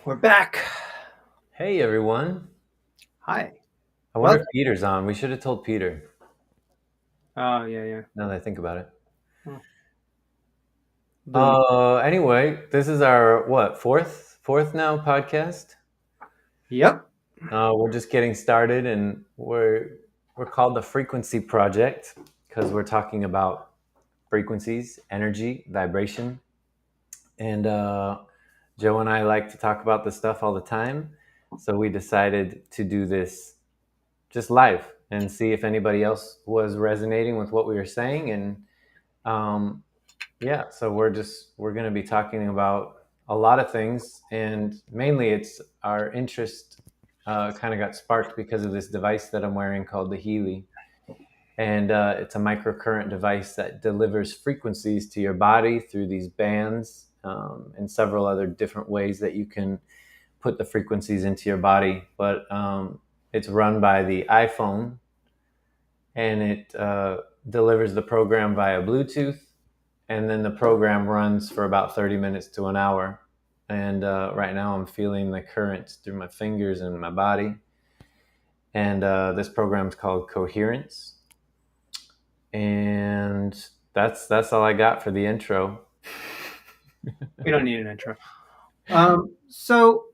We're back. Hey everyone. Hi. I wonder Well, if Peter's on. We should have told Peter, oh yeah. now that I think about it. Hmm. Boom. Anyway, this is our fourth now podcast. Yep. We're just getting started and we're called the Frequency Project because we're talking about frequencies, energy, vibration. And Joe and I like to talk about this stuff all the time. So we decided to do this just live and see if anybody else was resonating with what we were saying. And yeah, so we're going to be talking about a lot of things, and mainly it's our interest kind of got sparked because of this device that I'm wearing called the Healy, and it's a microcurrent device that delivers frequencies to your body through these bands, and several other different ways that you can put the frequencies into your body. But it's run by the iPhone, and it delivers the program via Bluetooth, and then the program runs for about 30 minutes to an hour. And right now I'm feeling the currents through my fingers and my body. And this program is called Coherence. And that's all I got for the intro. We don't need an intro. So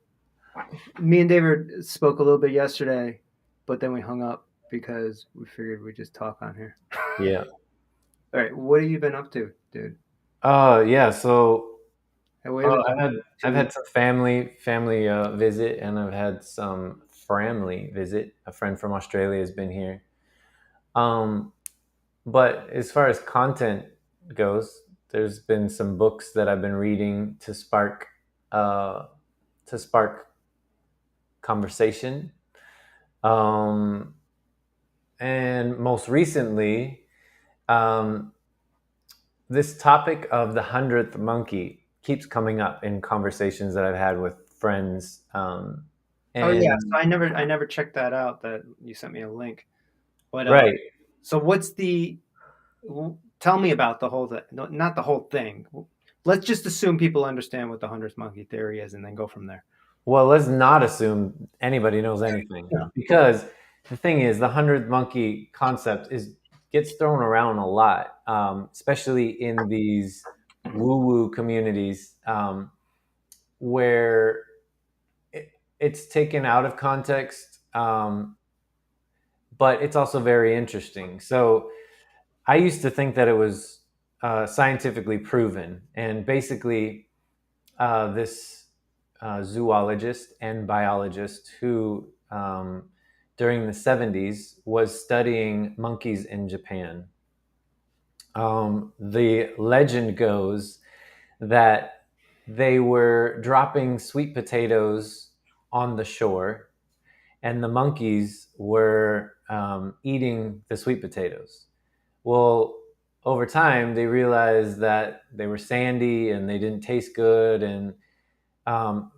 me and David spoke a little bit yesterday, but then we hung up because we figured we'd just talk on here. Yeah. All right. What have you been up to, dude? Yeah. So Hey, we haven't I've talked had in I've 2 weeks. had some family visit, and I've had some family visit. A friend from Australia has been here. Um, But as far as content goes, there's been some books that I've been reading uh, to spark conversation. Um, and most recently, um, this topic of the 100th monkey keeps coming up in conversations that I've had with friends. Oh yeah. And So I never checked that out. That you sent me a link. But right. so what's the? Tell me about the whole thing. No, not the whole thing. Let's just assume people understand what the 100th monkey theory is, and then go from there. Well, let's not assume anybody knows anything, Yeah. because the thing is, the 100th monkey concept is gets thrown around a lot, especially in these woo-woo communities, where it's taken out of context, but it's also very interesting. So I used to think that it was scientifically proven, and basically this zoologist and biologist who, during the 70s, was studying monkeys in Japan. The legend goes that they were dropping sweet potatoes on the shore, and the monkeys were eating the sweet potatoes. Well, over time, they realized that they were sandy and they didn't taste good, and um,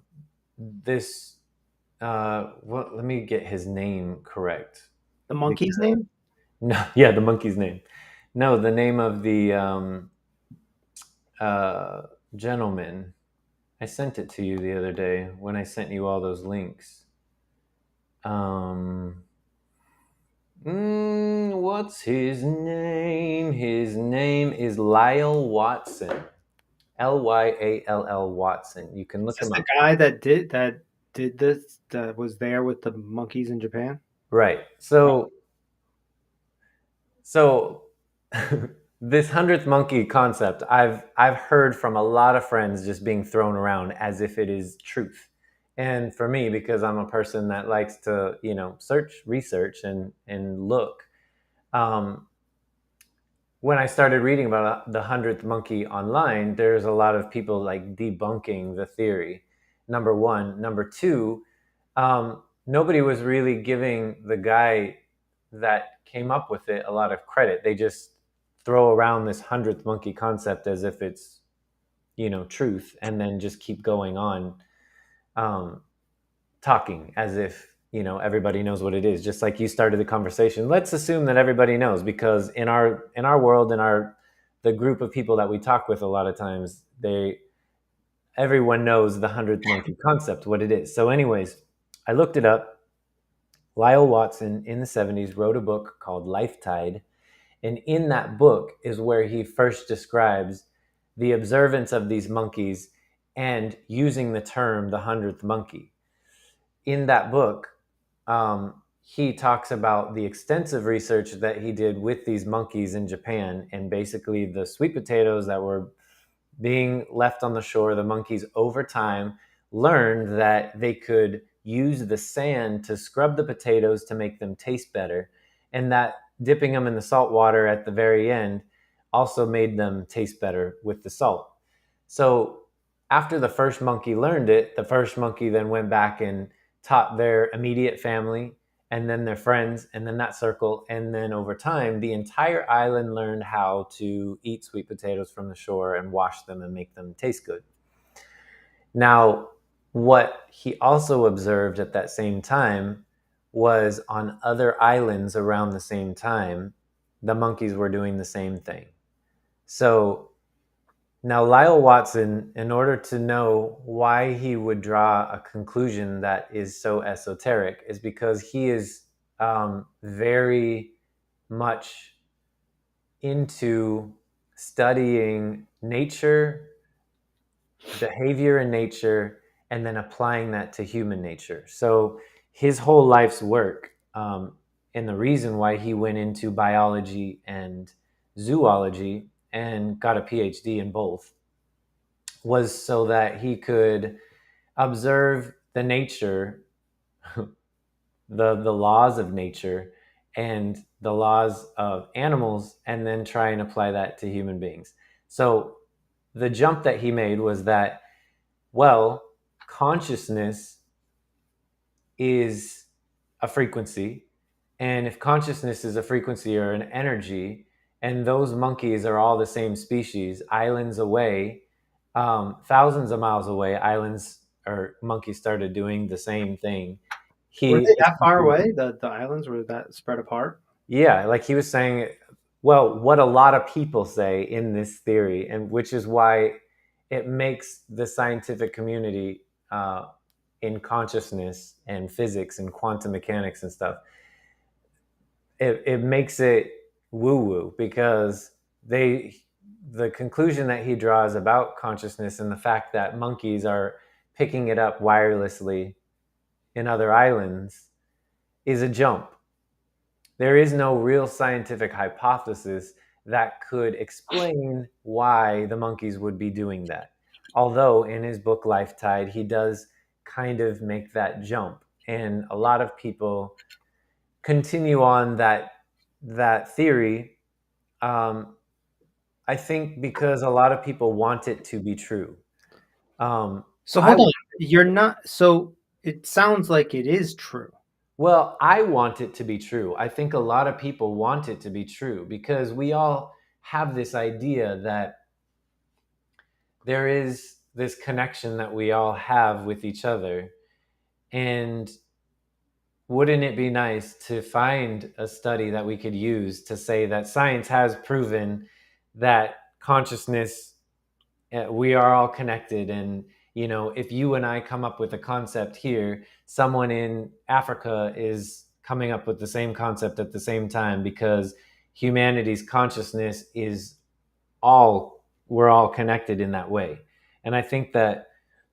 this well, let me get his name correct. The monkey's name? No, yeah, the monkey's name. No, the name of the uh, gentleman. I sent it to you the other day when I sent you all those links. Um, what's his name? His name is Lyle Watson. Lyall Watson. You can Is look this him the up. guy that did this that was there with the monkeys in Japan? Right. Oh, So this 100th monkey concept, I've heard from a lot of friends just being thrown around as if it is truth. And for me, because I'm a person that likes to, search, research, and look, um, when I started reading about the 100th monkey online, there's a lot of people like debunking the theory. Number one. Number two, nobody was really giving the guy that came up with it a lot of credit. They just throw around this 100th monkey concept as if it's, truth, and then just keep going on, um, talking as if, everybody knows what it is. Just like you started the conversation, let's assume that everybody knows, because in our world, in our the group of people that we talk with, a lot of times, they everyone knows the 100th monkey concept, what it is. So, anyways, I looked it up. Lyle Watson in the 70s wrote a book called Life Tide. And in that book is where he first describes the observance of these monkeys and using the term the 100th monkey. In that book, he talks about the extensive research that he did with these monkeys in Japan, and basically the sweet potatoes that were being left on the shore, the monkeys over time learned that they could use the sand to scrub the potatoes to make them taste better, and that dipping them in the salt water at the very end also made them taste better with the salt. So after the first monkey learned it, the first monkey then went back and taught their immediate family, and then their friends, and then that circle. And then over time, the entire island learned how to eat sweet potatoes from the shore and wash them and make them taste good. Now, what he also observed at that same time was on other islands around the same time, the monkeys were doing the same thing. So now, Lyle Watson, in order to know why he would draw a conclusion that is so esoteric, is because he is very much into studying nature, behavior in nature, and then applying that to human nature. So his whole life's work, and the reason why he went into biology and zoology and got a PhD in both, was so that he could observe the nature, the laws of nature and the laws of animals, and then try and apply that to human beings. So the jump that he made was that, well, consciousness is a frequency. And if consciousness is a frequency or an energy, and those monkeys are all the same species, islands away, thousands of miles away, islands or monkeys started doing the same thing. Were He they that far away? The islands were that spread apart? Yeah, like he was saying, well, what a lot of people say in this theory, and which is why it makes the scientific community in consciousness and physics and quantum mechanics and stuff, it makes it woo woo, because the conclusion that he draws about consciousness and the fact that monkeys are picking it up wirelessly in other islands is a jump. There is no real scientific hypothesis that could explain why the monkeys would be doing that. Although in his book Life Tide, he does kind of make that jump. And a lot of people continue on that theory. I think because a lot of people want it to be true. So I hold on. You're not so it sounds like it is true. Well, I want it to be true. I think a lot of people want it to be true because we all have this idea that there is this connection that we all have with each other. And wouldn't it be nice to find a study that we could use to say that science has proven that consciousness, we are all connected? And if you and I come up with a concept here, someone in Africa is coming up with the same concept at the same time, because humanity's consciousness is all, we're all connected in that way. And I think that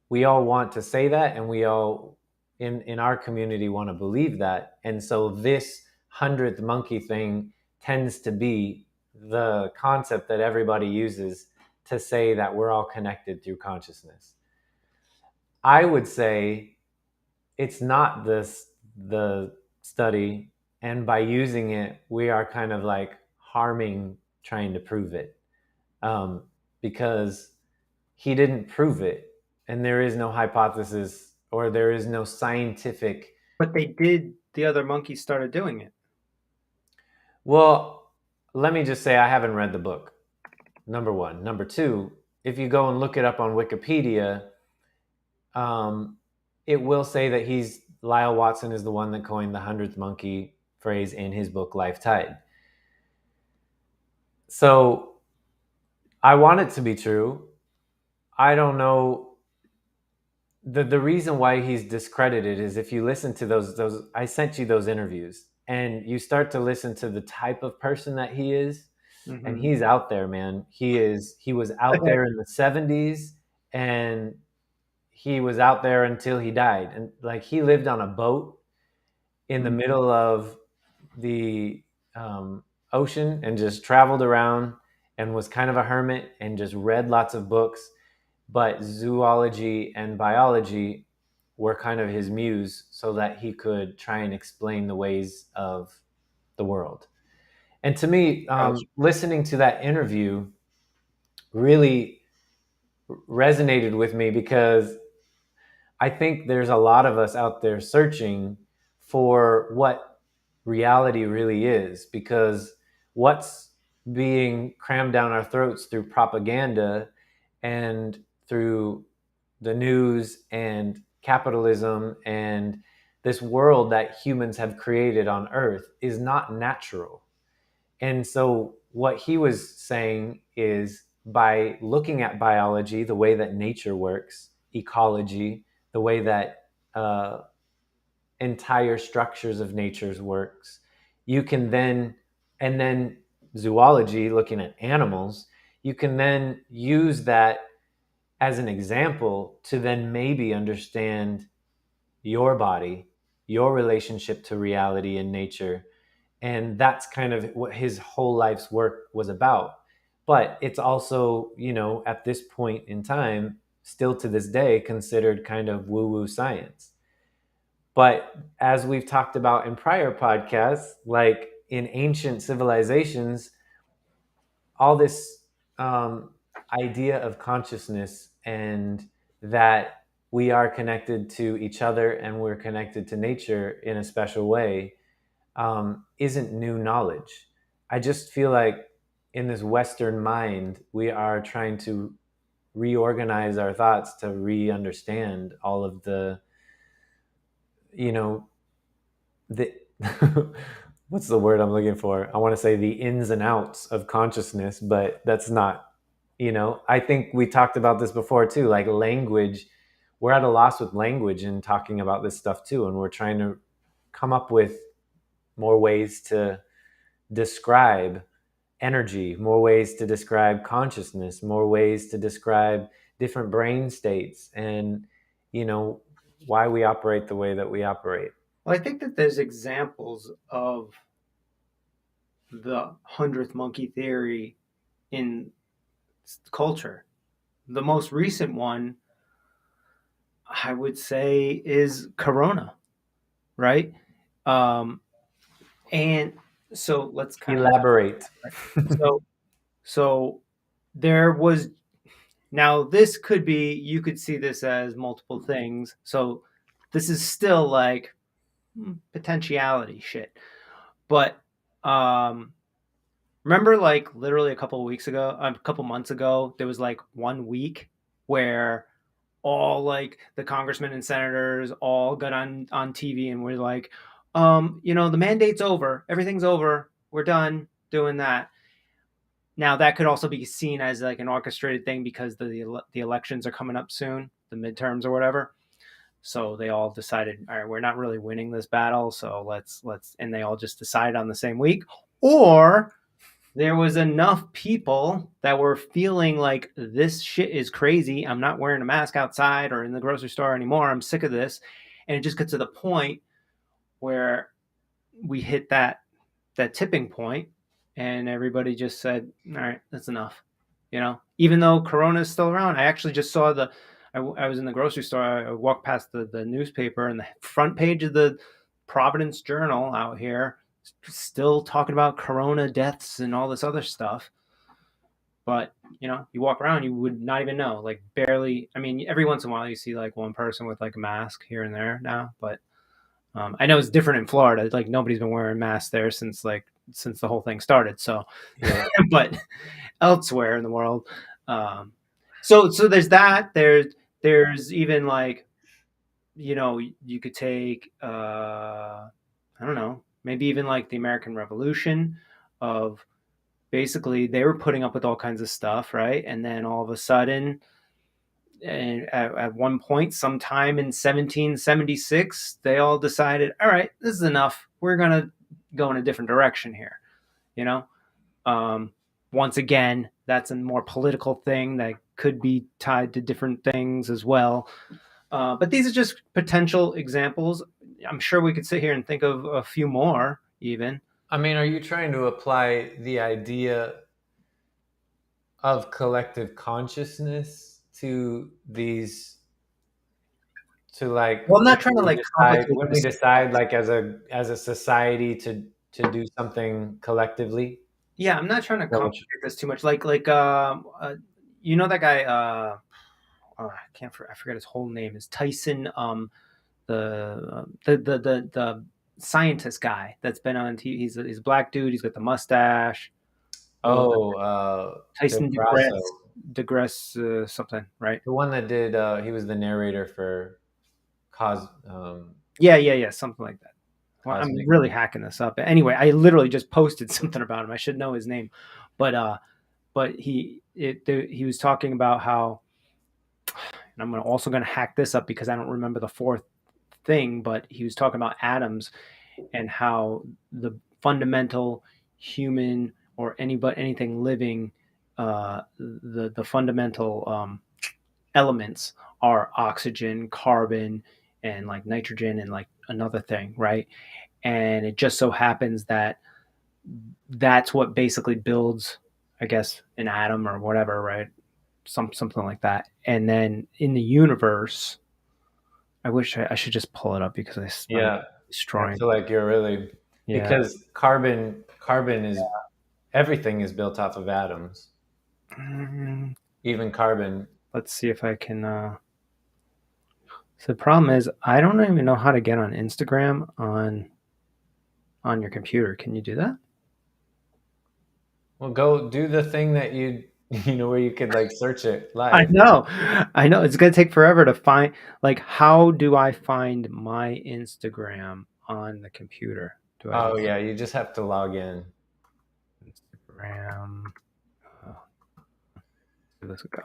we all want to say that, and we all in our community want to believe that. And so this 100th monkey thing tends to be the concept that everybody uses to say that we're all connected through consciousness. I would say it's not the study, and by using it, we are kind of like harming trying to prove it, because he didn't prove it, and there is no hypothesis or there is no scientific. But they did the other monkeys started doing it. Well, let me just say I haven't read the book. Number one. Number two, if you go and look it up on Wikipedia, um, it will say that Lyle Watson is the one that coined the 100th monkey phrase in his book Life Tide. So I want it to be true. I don't know the reason why he's discredited is if you listen to those I sent you those interviews and you start to listen to the type of person that he is, and Mm-hmm. he's out there, man. He was out there in the 70s, and he was out there until he died. And like he lived on a boat in the Mm-hmm. middle of the ocean and just traveled around and was kind of a hermit and just read lots of books. But zoology and biology were kind of his muse so that he could try and explain the ways of the world. And to me, Gotcha. listening to that interview really resonated with me because I think there's a lot of us out there searching for what reality really is, because what's being crammed down our throats through propaganda and through the news and capitalism and this world that humans have created on earth is not natural. And so, what he was saying is by looking at biology, the way that nature works, ecology, the way that entire structures of nature's works, you can then, and then zoology, looking at animals, you can then use that as an example to then maybe understand your body, your relationship to reality and nature. And that's kind of what his whole life's work was about. But it's also, at this point in time, still to this day, considered kind of woo woo science. But as we've talked about in prior podcasts, like in ancient civilizations, all this idea of consciousness and that we are connected to each other and we're connected to nature in a special way isn't new knowledge. I just feel like in this Western mind, we are trying to reorganize our thoughts to re-understand all of you know, the what's the word I'm looking for? I want to say the ins and outs of consciousness, but that's not, I think we talked about this before too, like language. We're at a loss with language and talking about this stuff too. And we're trying to come up with more ways to describe energy, more ways to describe consciousness, more ways to describe different brain states and, you know, why we operate the way that we operate. Well, I think that there's examples of the 100th monkey theory in culture. The most recent one, I would say, is Corona, right? Um, and so let's kind of Elaborate. so so there was now this could be you could see this as multiple things. So this is still like potentiality shit, but um, remember, like literally a couple months ago, there was like 1 week where all like the congressmen and senators all got on TV and were like, the mandate's over, everything's over, we're done doing that. Now that could also be seen as like an orchestrated thing because the elections are coming up soon, the midterms or whatever. So they all decided, all right, we're not really winning this battle, so let's and they all just decided on the same week. Or there was enough people that were feeling like this shit is crazy. I'm not wearing a mask outside or in the grocery store anymore. I'm sick of this. And it just got to the point where we hit that tipping point and everybody just said, all right, that's enough. Even though Corona is still around, I actually just saw I was in the grocery store. I walked past the newspaper and the front page of the Providence Journal out here still talking about Corona deaths and all this other stuff. But you walk around, you would not even know, like barely. I mean, every once in a while you see like one person with like a mask here and there now, but I know it's different in Florida. Like nobody's been wearing masks there since the whole thing started. So, Yeah. but elsewhere in the world, um, so there's that. There's even like you could take I don't know, maybe even like the American Revolution of basically they were putting up with all kinds of stuff, right? And then all of a sudden and at one point, sometime in 1776, they all decided, all right, this is enough. We're going to go in a different direction here. You know, um, once again, that's a more political thing that could be tied to different things as well. But these are just potential examples. I'm sure we could sit here and think of a few more, even. I mean, are you trying to apply the idea of collective consciousness to these, to like Well, I'm not trying to like complicate when we this. decide like as a society to do something collectively? Yeah, I'm not trying to That what you- complicate this too much. You know that guy. I can't. I forget his whole name. Is Tyson? The scientist guy that's been on TV. He's a black dude. He's got the mustache. Uh, Oh, Del Tyson Grasso, DeGrasse something, right? the one that did. He was the narrator for Yeah, something like that. Well, I'm Cosmic. really hacking this up. Anyway, I literally just posted something about him. I should know his name, but he was talking about how, and I'm also going to hack this up because I don't remember the fourth thing, but he was talking about atoms and how the fundamental human or anything living, the fundamental elements are oxygen, carbon, and like nitrogen and like another thing, right? And it just so happens that that's what basically builds, I guess, an atom or whatever, right? Something like that. And then in the universe, I wish I should just pull it up because I'm Yeah, I destroying. feel like you're really, Yeah. because carbon is, everything is built off of atoms. Mm, Even carbon. let's see if I can. So the problem is I don't even know how to get on Instagram on your computer. Can you do that? Well, go do the thing that you know where you could like search it I live. know. I know. It's going to take forever to find. Like, how do I find my Instagram on the computer? Do I Oh just yeah, you just have to log in. Instagram? Oh, where does it go?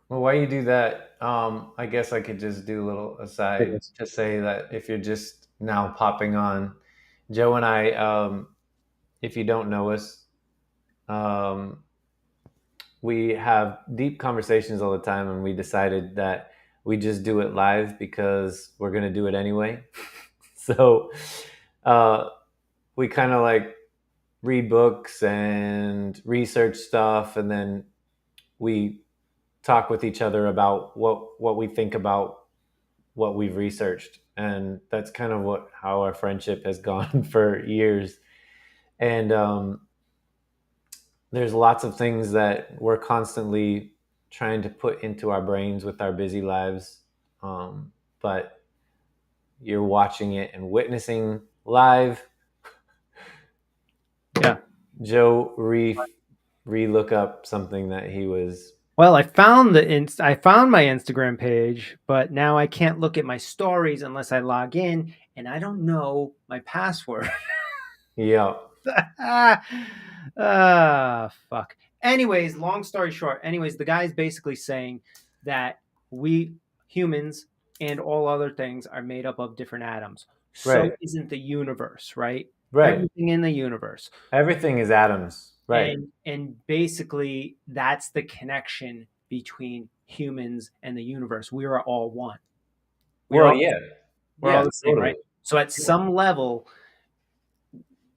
Well, while you do that, I guess I could just do a little There it aside is. to say that if you're just now popping on, Joe and I, if you don't know us, um, we have deep conversations all the time, and we decided that we just do it live because we're gonna do it anyway. So uh, we kind of like read books and research stuff, and then we talk with each other about what we think about what we've researched, and that's kind of what how our friendship has gone for years. And there's lots of things that we're constantly trying to put into our brains with our busy lives, but you're watching it and witnessing live. Yeah. Joe re look up something that he was. Well, I found my Instagram page, but now I can't look at my stories unless I log in, and I don't know my password. Yeah. Fuck. Anyways, long story short, the guy's basically saying that we humans and all other things are made up of different atoms. So Right. isn't the universe, right? Right. Everything in the universe. Everything is atoms. Right. And basically that's the connection between humans and the universe. We are all one. We're Well, all yeah. we're all Yeah, the same, totally. right? So at some level,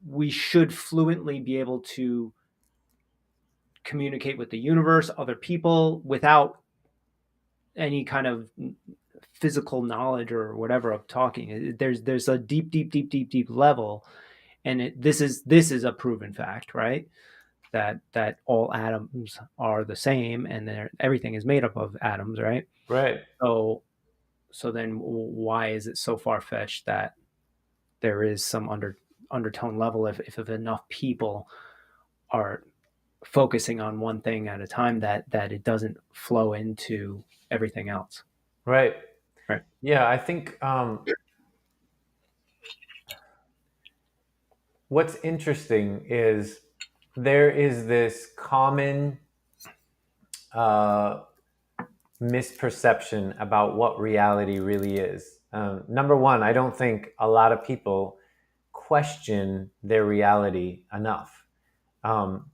we should fluently be able to communicate with the universe, other people, without any kind of physical knowledge or whatever of talking. There's a deep level, and this is a proven fact, right? That all atoms are the same, and everything is made up of atoms, right? Right. So then why is it so far fetched that there is some undertone level if enough people are focusing on one thing at a time that it doesn't flow into everything else, Right. right? Yeah, I think what's interesting is there is this common uh, misperception about what reality really is. Number one, I don't think a lot of people question their reality enough. Um,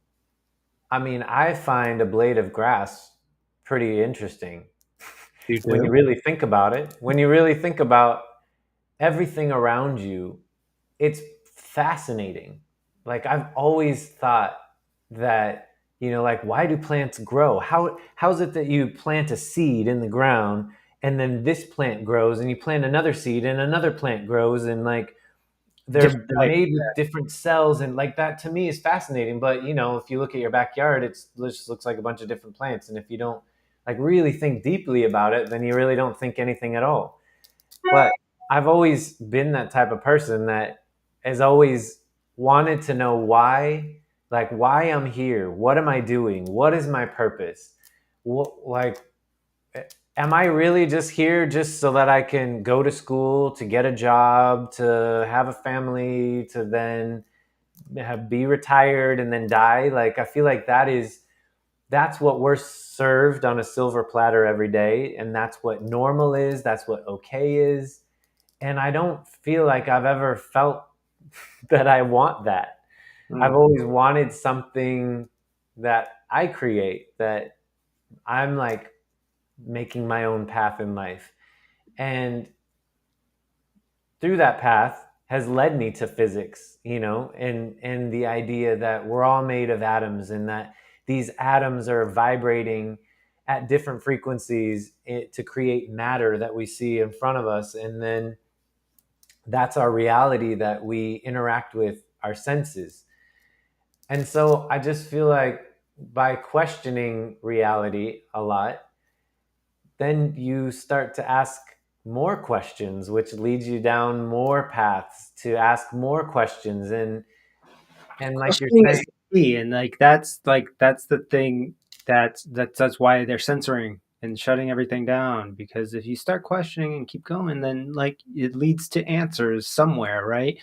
I mean, I find a blade of grass pretty interesting You when you do? really think about it. When you really think about everything around you, it's fascinating. Like I've always thought that, like why do plants grow? How's it that you plant a seed in the ground and then this plant grows and you plant another seed and another plant grows and like they're Different they're type. made with different cells and like that to me is fascinating. But if you look at your backyard, it just looks like a bunch of different plants. And if you don't like really think deeply about it, then you really don't think anything at all. But I've always been that type of person that has always wanted to know why I'm here. What am I doing? What is my purpose? Like, am I really just here just so that I can go to school, to get a job, to have a family, to then be retired and then die? Like, I feel like that's what we're served on a silver platter every day, and that's what normal is. That's what okay is, and I don't feel like I've ever felt that I want that. I've Mm. always wanted something that I create, that I'm like making my own path in life. And through that path has led me to physics, and the idea that we're all made of atoms and that these atoms are vibrating at different frequencies to create matter that we see in front of us. And then that's our reality that we interact with our senses. And so I just feel like by questioning reality a lot, then you start to ask more questions, which leads you down more paths to ask more questions. And like you're Questioning is saying, the key, and that's the thing that's why they're censoring and shutting everything down. Because if you start questioning and keep going, then like it leads to answers somewhere, right?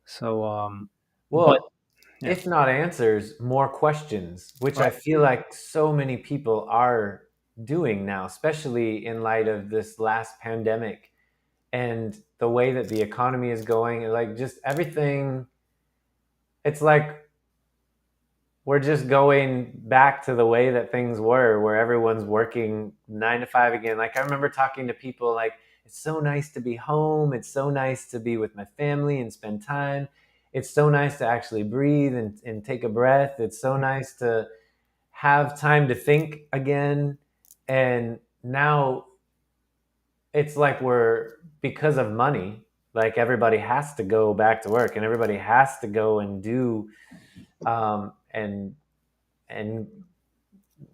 So, but well, yeah. if not answers, more questions, which I feel like so many people are doing now, especially in light of this last pandemic and the way that the economy is going, and like just everything. It's like we're just going back to the way that things were, where everyone's working 9 to 5 again. Like I remember talking to people like, it's so nice to be home. It's so nice to be with my family and spend time. It's so nice to actually breathe and take a breath. It's so nice to have time to think again. And now it's like because of money, like everybody has to go back to work and everybody has to go and do, and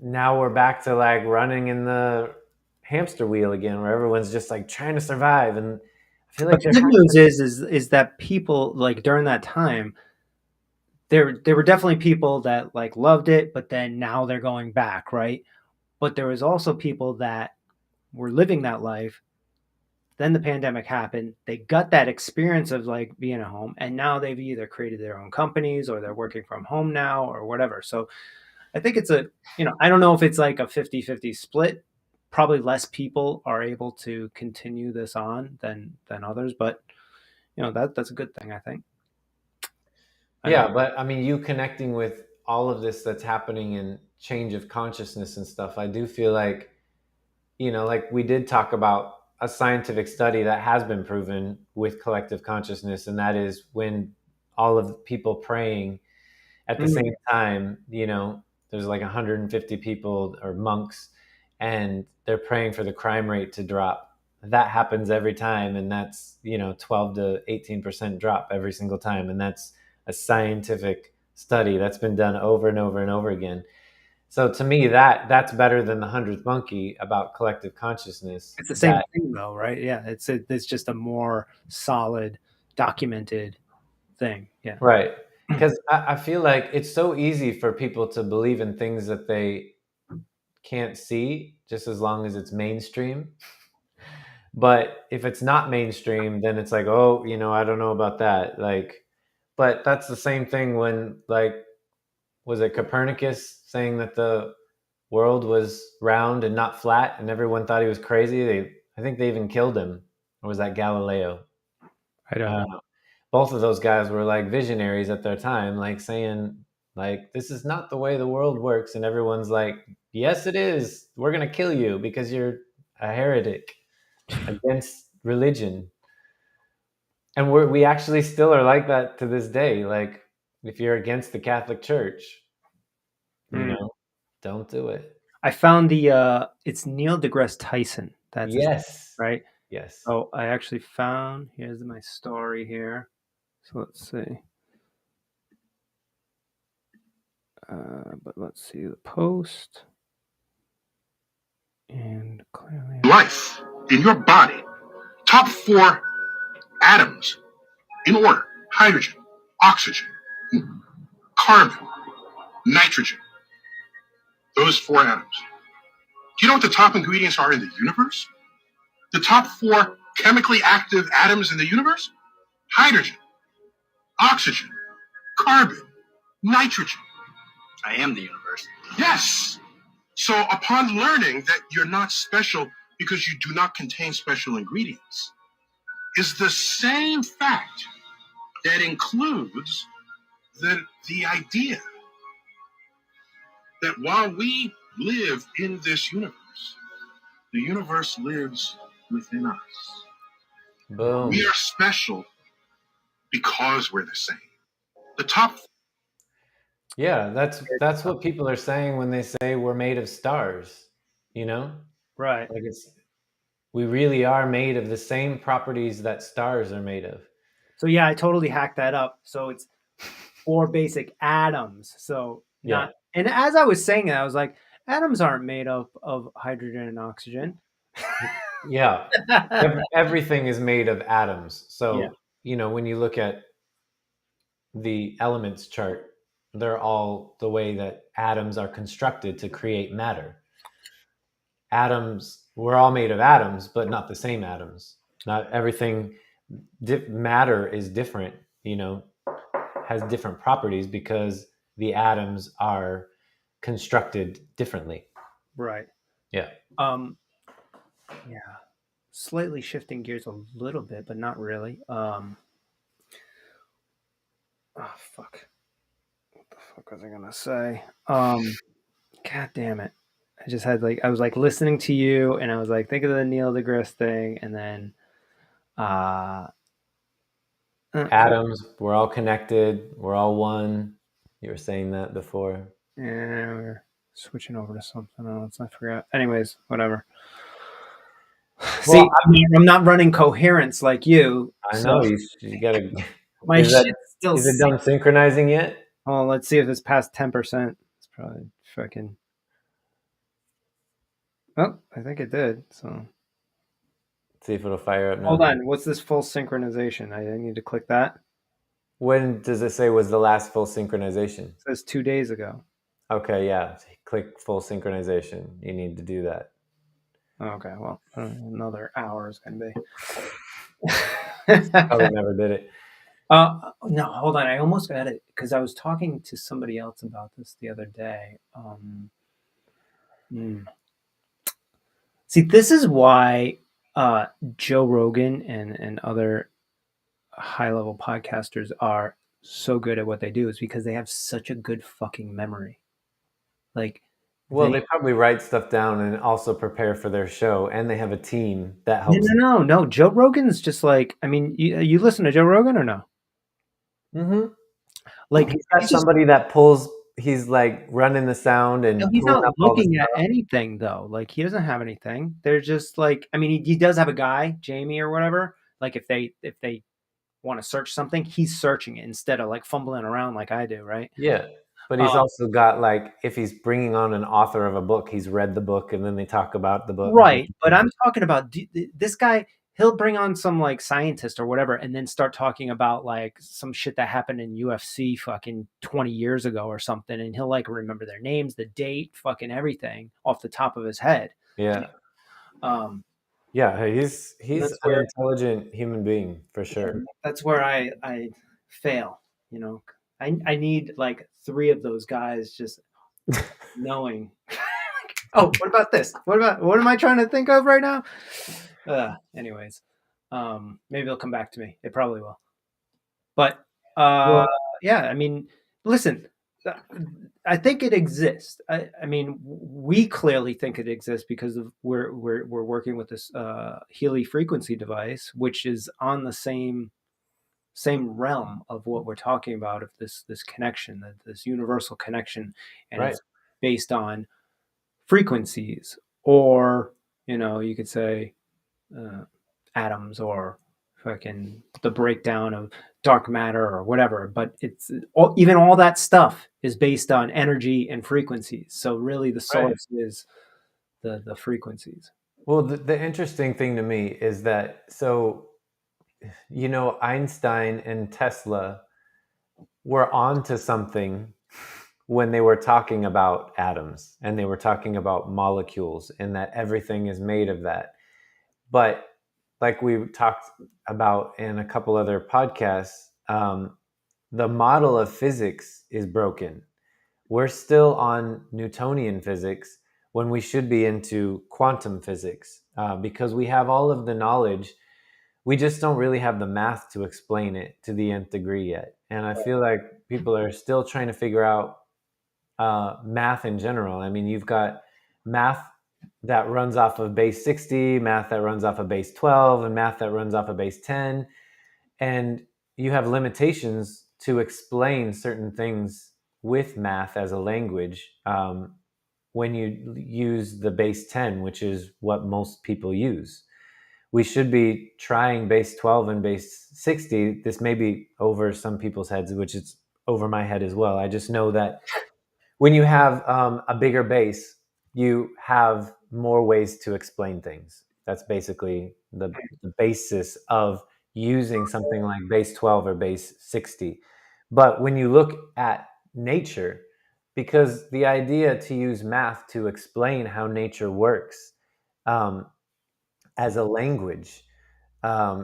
now we're back to like running in the hamster wheel again, where everyone's just like trying to survive. And I feel But like the there good has news to. is that people like during that time, there were definitely people that like loved it, but then now they're going back, right? But there was also people that were living that life. Then the pandemic happened. They got that experience of like being at home, and now they've either created their own companies or they're working from home now or whatever. So I think it's I don't know if it's like a 50-50 split. Probably less people are able to continue this on than others, but that's a good thing, I think. I don't Yeah, know. but I mean, you connecting with all of this that's happening and change of consciousness and stuff, I do feel like, like we did talk about a scientific study that has been proven with collective consciousness, and that is when all of the people praying at the Mm. same time, there's like 150 people or monks, and they're praying for the crime rate to drop. That happens every time, and that's 12 to 18% drop every single time, and that's a scientific study that's been done over and over and over again. So to me, that's better than the hundredth monkey about collective consciousness. It's the same That thing though, right? Yeah, it's just a more solid, documented thing. Yeah. right, because I feel like it's so easy for people to believe in things that they can't see, just as long as it's mainstream. But if it's not mainstream, then it's like, oh, I don't know about that. Like, but that's the same thing when, like, was it Copernicus saying that the world was round and not flat, and everyone thought he was crazy. I think they even killed him. Or was that Galileo? I don't know. Both of those guys were like visionaries at their time, like saying, like, this is not the way the world works, and everyone's like, yes, it is. We're gonna kill you because you're a heretic against religion. And we actually still are like that to this day. Like, if you're against the Catholic Church, you Mm. know, don't do it. I found it's Neil deGrasse Tyson. That's his, Yes. right? Yes. Oh, I actually found, here's my story here. So let's see. But let's see the post. And clearly. Life in your body, top 4 atoms in order: hydrogen, oxygen, carbon, nitrogen. Those 4 atoms. Do you know what the top ingredients are in the universe? The top 4 chemically active atoms in the universe: hydrogen, oxygen, carbon, nitrogen. I am the universe. Yes! So upon learning that you're not special because you do not contain special ingredients, is the same fact that includes the idea that while we live in this universe, the universe lives within us. Boom. We are special because we're the same. The top. Yeah, that's what people are saying when they say we're made of stars, you know? Right. Like we really are made of the same properties that stars are made of. So yeah, I totally hacked that up. So it's 4 basic atoms. So Yeah. not, and as I was saying it, I was like, atoms aren't made up of hydrogen and oxygen. Yeah. Everything is made of atoms. Yeah. So, when you look at the elements chart, they're all the way that atoms are constructed to create matter. Atoms, we're all made of atoms, but not the same atoms. Not everything, matter is different, has different properties because the atoms are constructed differently. Right. Yeah. Yeah. Slightly shifting gears a little bit, but not really. Oh fuck. What the fuck was I gonna say? God damn it. I was like listening to you and I was like thinking of the Neil deGrasse thing and then uh Atoms, we're all connected, we're all one. You were saying that before. yeah, we're switching over to something else. I forgot. Anyways, whatever. Well, See, I'm not running coherence like you, I so know you gotta. my Is that shit's still. is it done synchronizing yet? Oh, let's see if it's past 10%. It's probably fucking. Oh, I think it did. So See if it'll fire up hold now. on. What's this full synchronization? I need to click that. When does it say was the last full synchronization? It says 2 days ago. Okay, yeah. Click full synchronization. You need to do that. Okay, well, another hour is going to Probably be. never did it. No, hold on. I almost got it because I was talking to somebody else about this the other day. See, this is why Joe Rogan and other high level podcasters are so good at what they do is because they have such a good fucking memory. Like Well, they they probably write stuff down and also prepare for their show, and they have a team that no helps. no no no. Joe Rogan's just like I mean, you listen to Joe Rogan or no? Mm-hmm. Like He's got he's just somebody that pulls. He's like running the sound no, and he's pulling not up all the looking at stuff. anything though. Like he doesn't have anything. They're just like I mean, he does have a guy, Jamie or whatever. Like if they want to search something, he's searching it instead of like fumbling around like I do, right? Yeah, but he's Um, also got like if he's bringing on an author of a book, he's read the book, and then they talk about the book. right, but I'm talking about this guy. He'll bring on some like scientist or whatever, and then start talking about like some shit that happened in UFC fucking 20 years ago or something, and he'll like remember their names, the date, fucking everything off the top of his head. Yeah, Um, yeah, he's that's an where intelligent human being for sure. that's where I fail. You know, I need like 3 of those guys just knowing Oh, what about this? What am I trying to think of right now? Anyways, maybe it'll come back to me. It probably will. But uh, Well, yeah, I mean, listen, uh, I think it exists. I mean, we clearly think it exists because of we're working with this Healy frequency device, which is on the same realm of what we're talking about, of this connection, this universal connection, and right. it's based on frequencies, or you could say uh, atoms, or fucking the breakdown of dark matter or whatever. But it's even all that stuff is based on energy and frequencies. So really, the Right. source is the frequencies. Well, the interesting thing to me is that, so, Einstein and Tesla were onto something when they were talking about atoms and they were talking about molecules and that everything is made of that. But like we talked about in a couple other podcasts, the model of physics is broken. We're still on Newtonian physics when we should be into quantum physics, because we have all of the knowledge. We just don't really have the math to explain it to the nth degree yet. And I feel like people are still trying to figure out math in general. I mean, you've got math that runs off of base 60, math that runs off of base 12, and math that runs off of base 10. And you have limitations to explain certain things with math as a language, when you use the base 10, which is what most people use. We should be trying base 12 and base 60. This may be over some people's heads, which is over my head as well. I just know that when you have a bigger base, you have more ways to explain things. That's basically the basis of using something like base 12 or base 60. But when you look at nature, because the idea to use math to explain how nature works, um, as a language,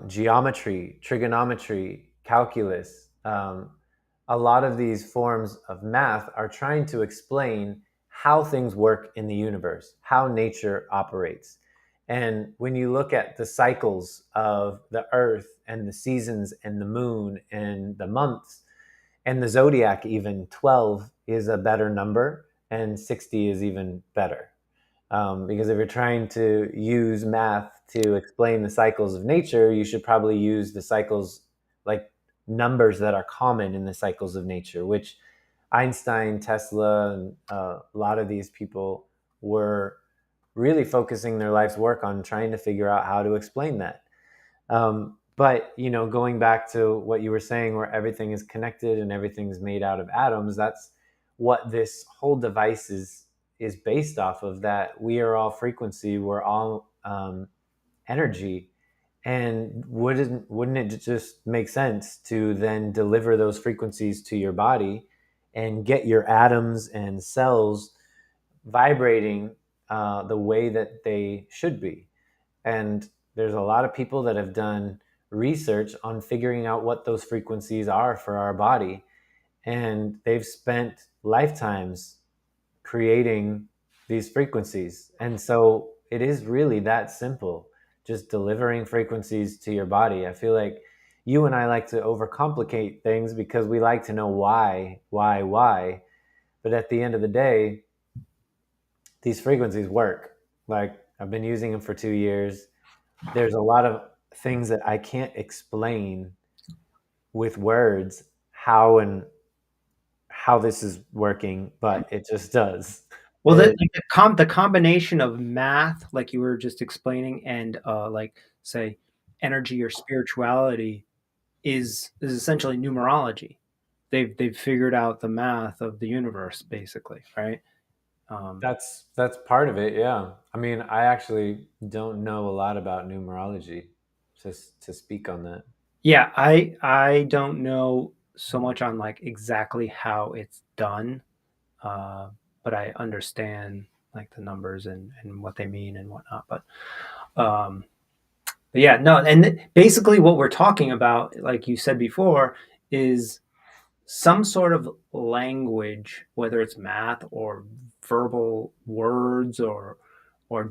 geometry, trigonometry, calculus, a lot of these forms of math are trying to explain how things work in the universe, how nature operates. And when you look at the cycles of the earth and the seasons and the moon and the months and the zodiac, even 12 is a better number and 60 is even better. Because if you're trying to use math to explain the cycles of nature, you should probably use the cycles, like numbers that are common in the cycles of nature, which Einstein, Tesla, and a lot of these people were really focusing their life's work on trying to figure out how to explain that. But going back to what you were saying, where everything is connected and everything's made out of atoms, that's what this whole device is based off of. That we are all frequency, we're all energy, and wouldn't it just make sense to then deliver those frequencies to your body and get your atoms and cells vibrating the way that they should be? And there's a lot of people that have done research on figuring out what those frequencies are for our body. And they've spent lifetimes creating these frequencies. And so it is really that simple, just delivering frequencies to your body. I feel like you and I like to overcomplicate things because we like to know why. But at the end of the day, these frequencies work. Like, I've been using them for 2 years. There's a lot of things that I can't explain with words how this is working, but it just does. Well, It, the combination of math, like you were just explaining, and like, say, energy or spirituality, is essentially numerology. They've figured out the math of the universe, basically, right? Um, that's part of it, yeah. I mean, I actually don't know a lot about numerology to speak on that. yeah, I don't know so much on like exactly how it's done, uh, but I understand like the numbers and what they mean and whatnot. Um, but yeah, no, and basically what we're talking about, like you said before, is some sort of language, whether it's math or verbal words or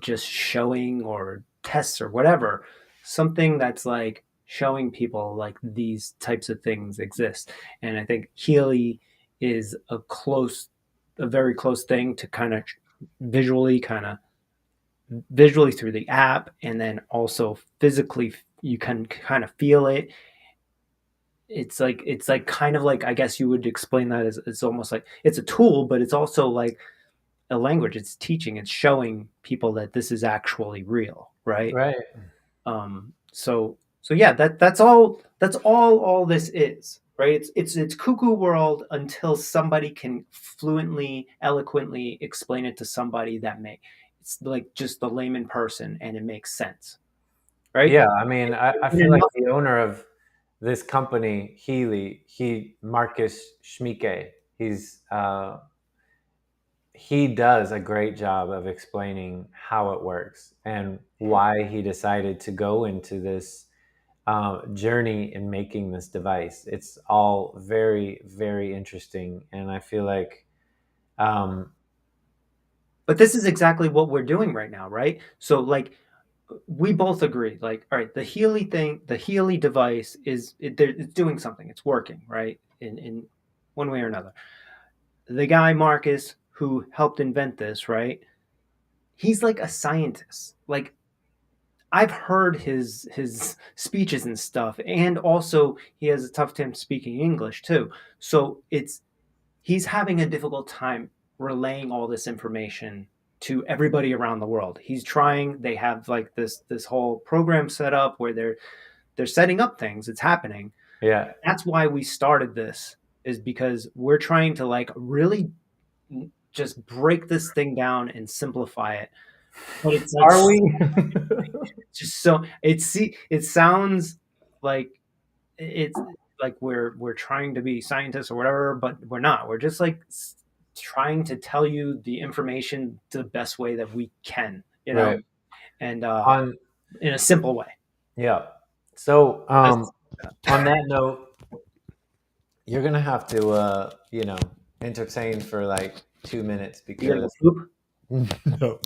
just showing or tests or whatever, something that's like showing people like these types of things exist. And I think Healy is a very close thing to visually kind of visually through the app, and then also physically you can kind of feel it. It's like kind of like, I guess you would explain that as it's almost like it's a tool, but it's also like a language. It's teaching, it's showing people that this is actually real, right? Right. So yeah, that's all this is, right? It's cuckoo world until somebody can fluently, eloquently explain it to somebody that may, it's like just the layman person, and it makes sense, right? Yeah, I mean, I And feel like enough, the owner of this company, Healy, Marcus Schmieke, he does a great job of explaining how it works and why he decided to go into this journey in making this device. It's all very, very interesting, and I feel like, um, but this is exactly what we're doing right now, right? So like we both agree, like, all right, the Healy thing, the Healy device it's doing something, it's working, right? In one way or another. The guy Marcus who helped invent this, right? He's like a scientist. Like I've heard his speeches and stuff, and also he has a tough time speaking English too. So he's having a difficult time relaying all this information to everybody around the world. He's trying. They have like this whole program set up where they're setting up things. It's happening. yeah. That's why we started this, is because we're trying to like really just break this thing down and simplify it. But it's like Are we? just so it sounds like it's like we're trying to be scientists or whatever, but we're not. We're just like trying to tell you the information the best way that we can, Right. and On in a simple way. Yeah. So, That's- on that note, you're gonna have to, entertain for like 2 minutes You gotta go because poop. no,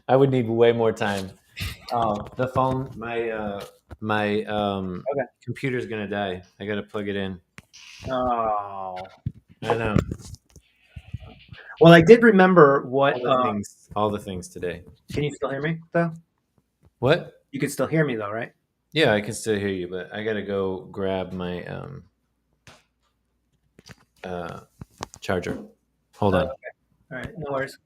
I would need way more time. The phone, my Okay. computer's gonna die. I gotta plug it in. Oh. I know Well, I did remember what. all the things today. Can you still hear me though? What? You can still hear me though, right? Yeah, I can still hear you, but I gotta go grab my uh, charger. Hold on. Okay. All right. No worries.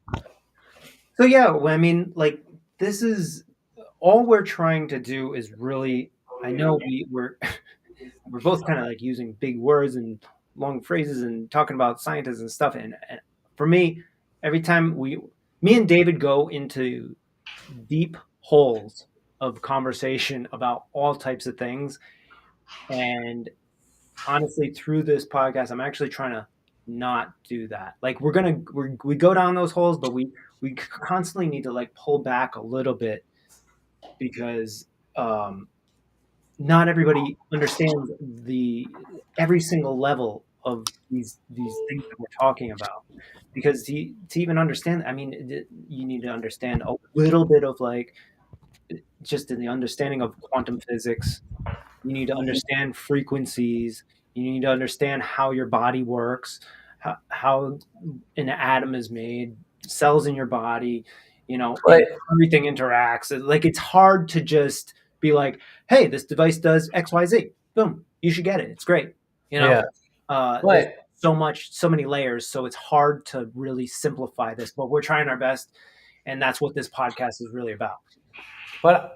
So yeah, I mean, like this is all we're trying to do is really. I know we're both kind of like using big words and long phrases and talking about scientists and stuff. And for me, every time me and David go into deep holes of conversation about all types of things. And honestly, through this podcast, I'm actually trying to not do that. Like we go down those holes, but we constantly need to like pull back a little bit because not everybody understands the every single level of these things that we're talking about. Because to even understand, I mean, you need to understand a little bit of like just in the understanding of quantum physics. You need to understand frequencies. You need to understand how your body works, how an atom is made, cells in your body, and But everything interacts. Like it's hard to just be like, "Hey, this device does X, Y, Z. Boom, you should get it. It's great." You know, yeah, there's but so many layers, so it's hard to really simplify this. But we're trying our best, and that's what this podcast is really about. but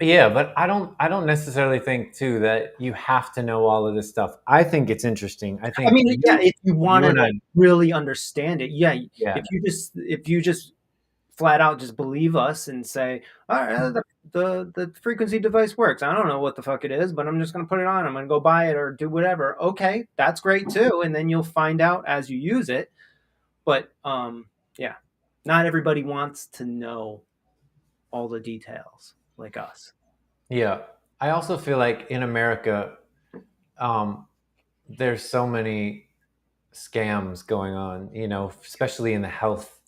I don't necessarily think too that you have to know all of this stuff. I think it's interesting. I I think mean, yeah, if you want you to and I, like really understand it, yeah. yeah, If you just flat out just believe us and say, all right, the frequency device works. I don't know what the fuck it is, but I'm just gonna put it on. I'm gonna go buy it or do whatever. Okay, that's great too. And then you'll find out as you use it. But yeah, not everybody wants to know all the details like us. yeah. I also feel like in America, um, there's so many scams going on. Especially in the health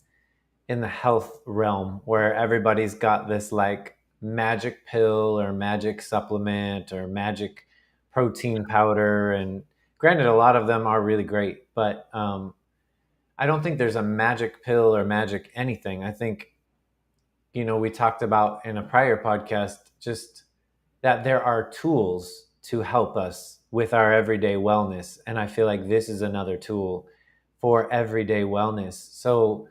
in the health realm where everybody's got this like magic pill or magic supplement or magic protein powder. And granted, a lot of them are really great, but I don't think there's a magic pill or magic anything. I think, we talked about in a prior podcast just that there are tools to help us with our everyday wellness. And I feel like this is another tool for everyday wellness. So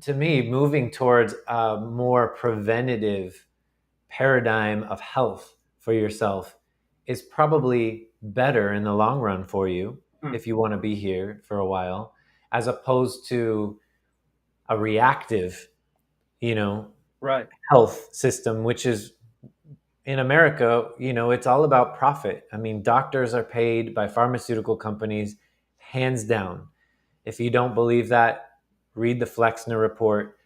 to me, moving towards a more preventative paradigm of health for yourself is probably better in the long run for you if you want to be here for a while, as opposed to a reactive, Right. health system, which is in America, it's all about profit. I mean, doctors are paid by pharmaceutical companies, hands down. If you don't believe that, read the Flexner report,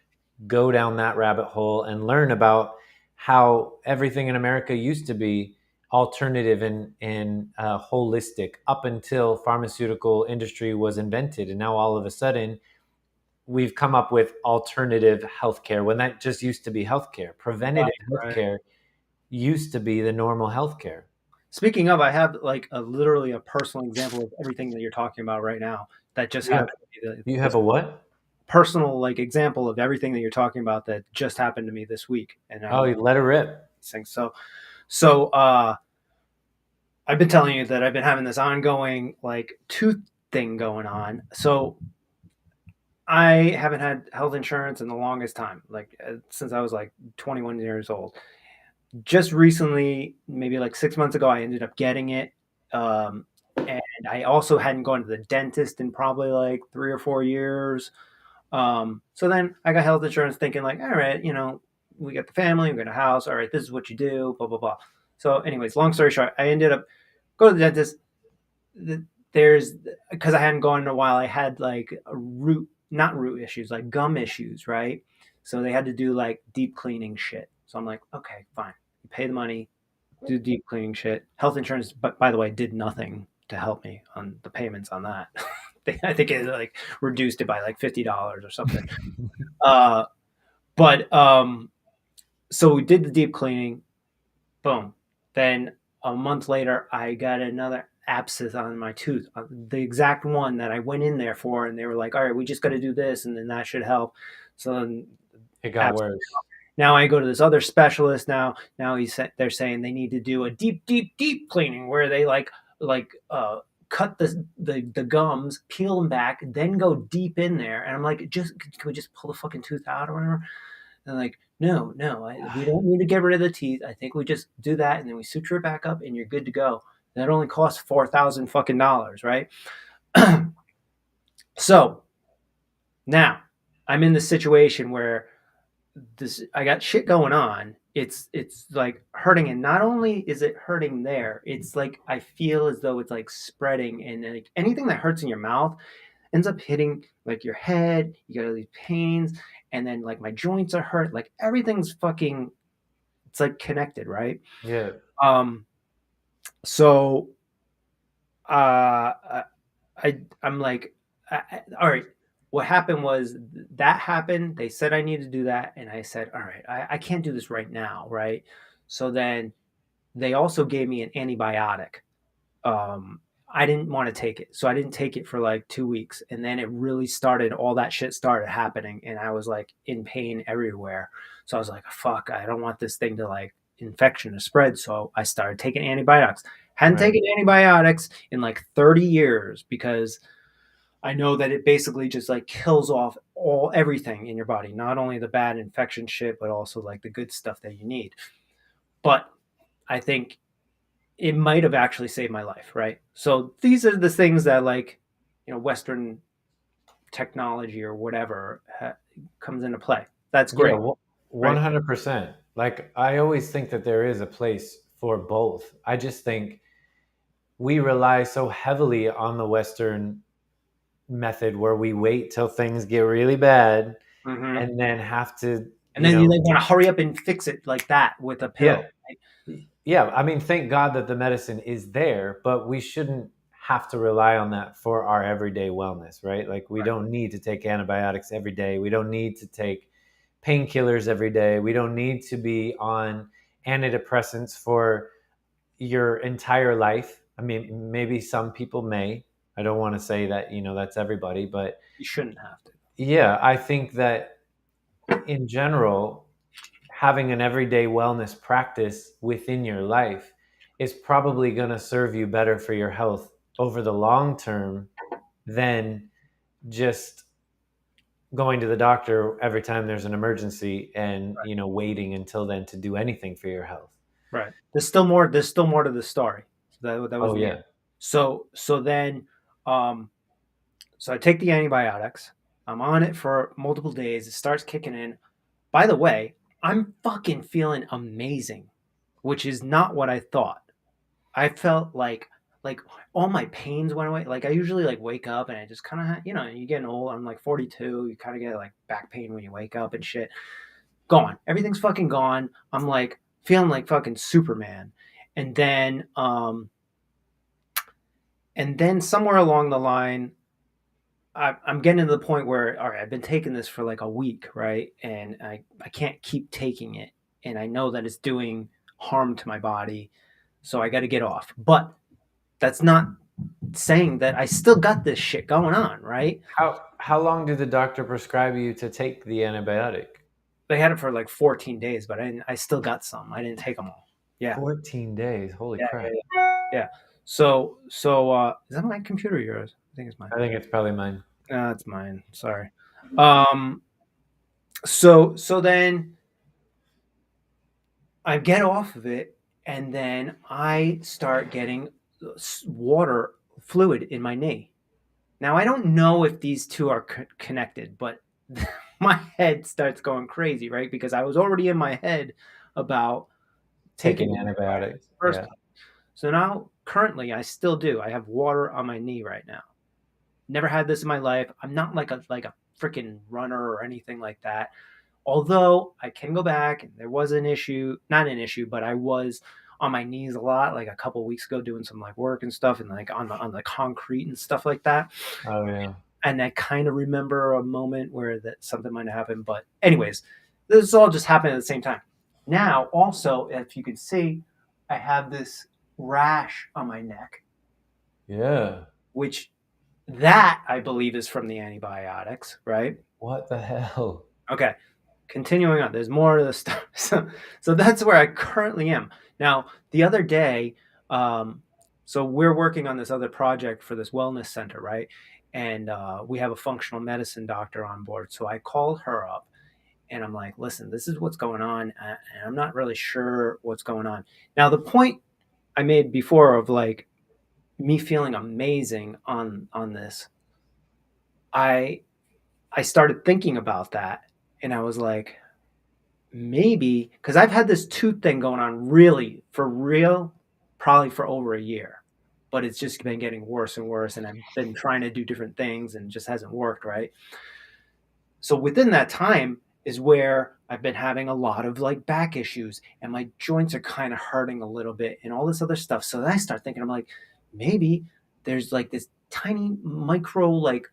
go down that rabbit hole and learn about how everything in America used to be alternative and holistic up until pharmaceutical industry was invented. And now all of a sudden, we've come up with alternative healthcare when that just used to be healthcare. Preventative Right. healthcare used to be the normal healthcare. Speaking of, I have like literally a personal example of everything that you're talking about right now that just happened to me. You have a what? Personal like example of everything that you're talking about that just happened to me this week, and I Oh, love you let her rip. these things. So I've been telling you that I've been having this ongoing like tooth thing going on. So I haven't had health insurance in the longest time, like since I was like 21 years old. Just recently, maybe like 6 months ago, I ended up getting it. And I also hadn't gone to the dentist in probably like 3 or 4 years. So then I got health insurance thinking like, all right, we got the family, we got a house. All right, this is what you do, blah, blah, blah. So anyways, long story short, I ended up go to the dentist. There's because I hadn't gone in a while, I had like not root issues, like gum issues, right? So they had to do like deep cleaning shit. So I'm like, okay, fine. You pay the money, do deep cleaning shit. Health insurance, but by the way, did nothing to help me on the payments on that. I think it like reduced it by like $50 or something. But so we did the deep cleaning. Boom. Then a month later, I got another abscess on my tooth, the exact one that I went in there for, and they were like, "All right, we just got to do this, and then that should help." So then It got worse. now I go to this other specialist. Now they're saying they need to do a deep cleaning where they cut the gums, peel them back, then go deep in there. And I'm like, can we just pull the fucking tooth out or whatever? And like, no, we don't need to get rid of the teeth. I think we just do that, and then we suture it back up, and you're good to go. That only costs $4,000 fucking dollars, right? So now I'm in this situation where I got shit going on. It's like hurting, and not only is it hurting there, it's like I feel as though it's like spreading, and like anything that hurts in your mouth ends up hitting like your head. You got all these pains, and then like my joints are hurt. Like everything's fucking. It's like connected, right? Yeah. So, I'm like, all right. What happened was that happened. They said I need to do that, and I said, all right, I can't do this right now, right? So then they also gave me an antibiotic. I didn't want to take it, so I didn't take it for like 2 weeks, and then it really started. All that shit started happening, and I was like in pain everywhere. So I was like, fuck, I don't want this thing to like infection to spread. So I started taking antibiotics. Hadn't taken antibiotics in like 30 years because I know that it basically just like kills off everything in your body, not only the bad infection shit, but also like the good stuff that you need. But I think it might have actually saved my life, right? So these are the things that like, Western technology or whatever comes into play. That's great. Yeah, 100%. Like, I always think that there is a place for both. I just think we rely so heavily on the Western method where we wait till things get really bad and then have to, and then they want to hurry up and fix it like that with a pill. Yeah. I mean, thank God that the medicine is there, but we shouldn't have to rely on that for our everyday wellness, right? Like we don't need to take antibiotics every day. We don't need to take painkillers every day. We don't need to be on antidepressants for your entire life. I mean, maybe some people may. I don't want to say that, that's everybody, but You shouldn't have to. yeah, I think that in general, having an everyday wellness practice within your life is probably going to serve you better for your health over the long term than just going to the doctor every time there's an emergency and waiting until then to do anything for your health. Right. There's still more to the story. So that was Oh yeah. so then so I take the antibiotics. I'm on it for multiple days. It starts kicking in. By the way, I'm fucking feeling amazing, which is not what I thought. I felt like all my pains went away. Like I usually like wake up and I just kind of you getting old. I'm like 42. You kind of get like back pain when you wake up and shit. Gone. Everything's fucking gone. I'm like feeling like fucking Superman. And then somewhere along the line, I'm getting to the point where, all right, I've been taking this for like a week, right? And I can't keep taking it. And I know that it's doing harm to my body. So I got to get off. But that's not saying that I still got this shit going on, right? How long did the doctor prescribe you to take the antibiotic? They had it for like 14 days, but I still got some. I didn't take them all. Yeah. 14 days. Holy crap. Yeah. So is that my computer or yours? I think it's mine. I think it's probably mine. It's mine. Sorry. So then I get off of it, and then I start getting water fluid in my knee. Now I don't know if these two are connected, but my head starts going crazy, right? Because I was already in my head about taking antibiotics first time. So now currently I still do. I have water on my knee right now. Never had this in my life. I'm not like a freaking runner or anything like that. Although I can go back, and there was not an issue, but I was on my knees a lot, like a couple of weeks ago, doing some like work and stuff, and like on the concrete and stuff like that. Oh yeah. And I kind of remember a moment where that something might have happened. But anyways, this all just happened at the same time. Now, also, if you can see, I have this rash on my neck. Yeah. Which that I believe is from the antibiotics, right? What the hell? Okay. Continuing on, there's more of the stuff. So that's where I currently am. Now, the other day, so we're working on this other project for this wellness center, right? And we have a functional medicine doctor on board. So I called her up and I'm like, listen, this is what's going on. And I'm not really sure what's going on. Now, the point I made before of like me feeling amazing on this, I started thinking about that. And I was like, maybe because I've had this tooth thing going on really for real, probably for over a year, but it's just been getting worse and worse. And I've been trying to do different things and it just hasn't worked. Right. So within that time is where I've been having a lot of like back issues and my joints are kind of hurting a little bit and all this other stuff. So then I start thinking, I'm like, maybe there's like this tiny micro, like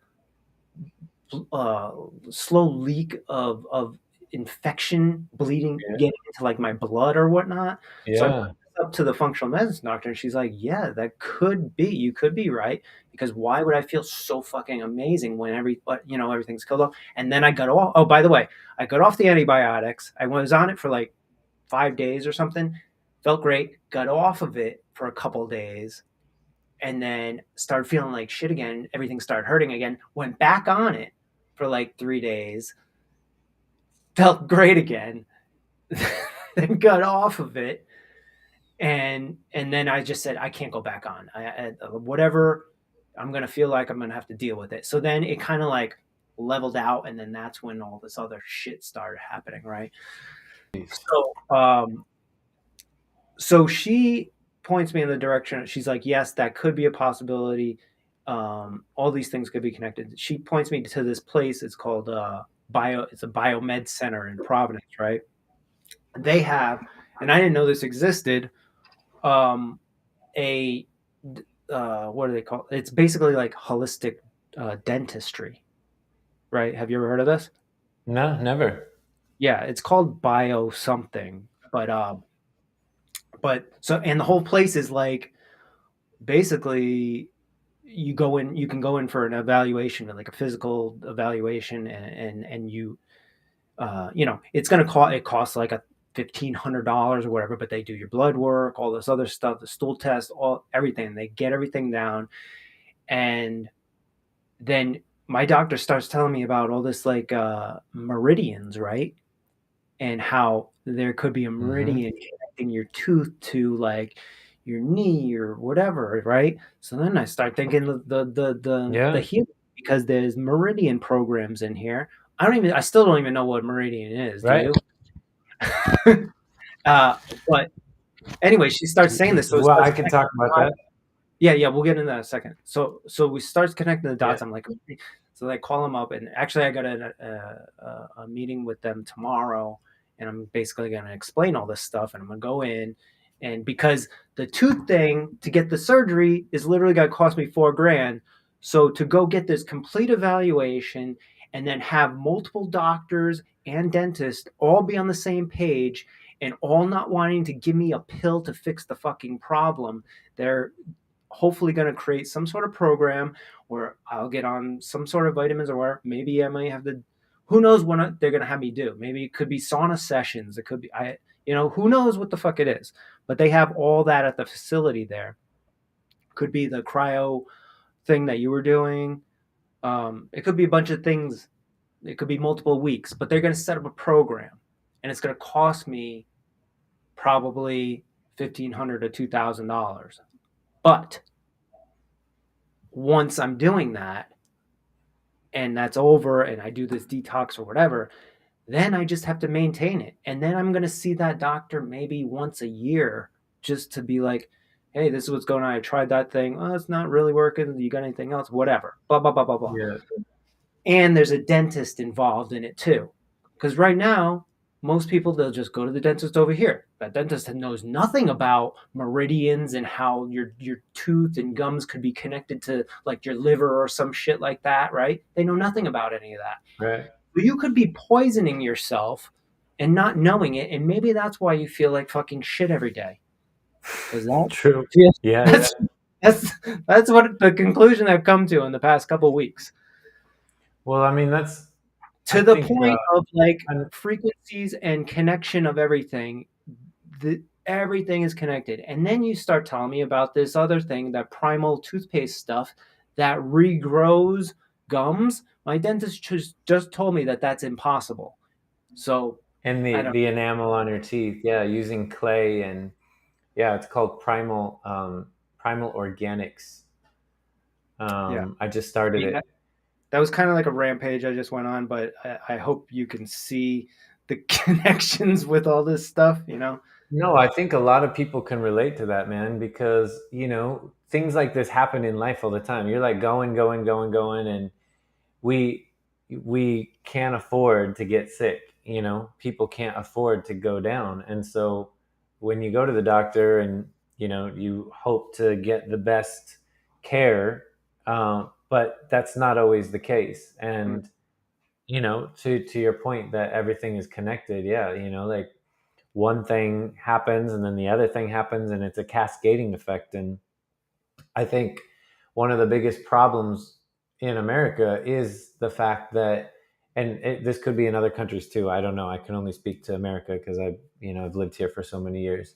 slow leak of infection bleeding getting into like my blood or whatnot. So I brought this up to the functional medicine doctor and she's like, yeah, that could be, you could be right, because why would I feel so fucking amazing when everything's killed off? And then I got off, oh, by the way, I got off the antibiotics. I was on it for like 5 days or something, felt great, got off of it for a couple of days, and then started feeling like shit again. Everything started hurting again, went back on it for like 3 days, felt great again, then got off of it. And then I just said, I can't go back on. Whatever, I'm going to feel like I'm going to have to deal with it. So then it kind of like leveled out. And then that's when all this other shit started happening. Right. So she points me in the direction. She's like, yes, that could be a possibility. All these things could be connected. She points me to this place. It's called it's a biomed center in Providence, right? They have, and I didn't know this existed, a what do they call it? It's basically like holistic dentistry, right? Have you ever heard of this? No, never. Yeah, it's called bio something, but so and the whole place is like basically you can go in for an evaluation, like a physical evaluation, and you know, it's going to cost, it costs like a $1,500 or whatever, but they do your blood work, all this other stuff, the stool test, all everything. They get everything down, and then my doctor starts telling me about all this like meridians, right? And how there could be a Mm-hmm. meridian connecting your tooth to like your knee or whatever, right? So then I start thinking the Yeah. healing, because there's meridian programs in here. I still don't even know what meridian is. Do Right. you? uh, but anyway, she starts saying this, so it Well, starts I can connecting talk about the dots. that. Yeah, yeah, we'll get into that in a second. So we starts connecting the Yeah. dots. I'm like, okay. So I call them up, and actually, I got a meeting with them tomorrow, and I'm basically going to explain all this stuff, and I'm going to go in, and because the tooth thing to get the surgery is literally going to cost me $4,000, so to go get this complete evaluation and then have multiple doctors and dentists all be on the same page and all not wanting to give me a pill to fix the fucking problem, they're hopefully going to create some sort of program where I'll get on some sort of vitamins, or where maybe I might have to, who knows what they're going to have me do. Maybe it could be sauna sessions. It could be, you know, who knows what the fuck it is, but they have all that at the facility there. Could be the cryo thing that you were doing. It could be a bunch of things. It could be multiple weeks, but they're going to set up a program, and it's going to cost me probably $1,500 to $2,000. But once I'm doing that and that's over and I do this detox or whatever, then I just have to maintain it. And then I'm going to see that doctor maybe once a year just to be like, hey, this is what's going on. I tried that thing. Oh, it's not really working. You got anything else? Whatever. Blah, blah, blah, blah, blah. Yeah. And there's a dentist involved in it too. Because right now, most people, they'll just go to the dentist over here. That dentist knows nothing about meridians and how your tooth and gums could be connected to like your liver or some shit like that, right? They know nothing about any of that. Right. So you could be poisoning yourself and not knowing it, and maybe that's why you feel like fucking shit every day. Because that, True. yeah, Yeah. Yeah. that's that's that's what the conclusion I've come to in the past couple of weeks. Well, I mean, that's. I To the think. point of like I'm- frequencies and connection of everything, everything is connected. And then you start telling me about this other thing, that primal toothpaste stuff that regrows gums. My dentist just told me that that's impossible. So and I the don't. the enamel on your teeth, yeah, using clay and yeah, it's called primal organics. Yeah, I just started yeah. it. That was kind of like a rampage I just went on, but I hope you can see the connections with all this stuff. You know. No, I think a lot of people can relate to that, man, because things like this happen in life all the time. You're like going, going, going, going, and we we can't afford to get sick. People can't afford to go down, and so when you go to the doctor and you hope to get the best care, but that's not always the case. Mm. And to your point that everything is connected, yeah, like one thing happens and then the other thing happens and it's a cascading effect. And I think one of the biggest problems in America is the fact that, and this could be in other countries too. I don't know. I can only speak to America because I've lived here for so many years.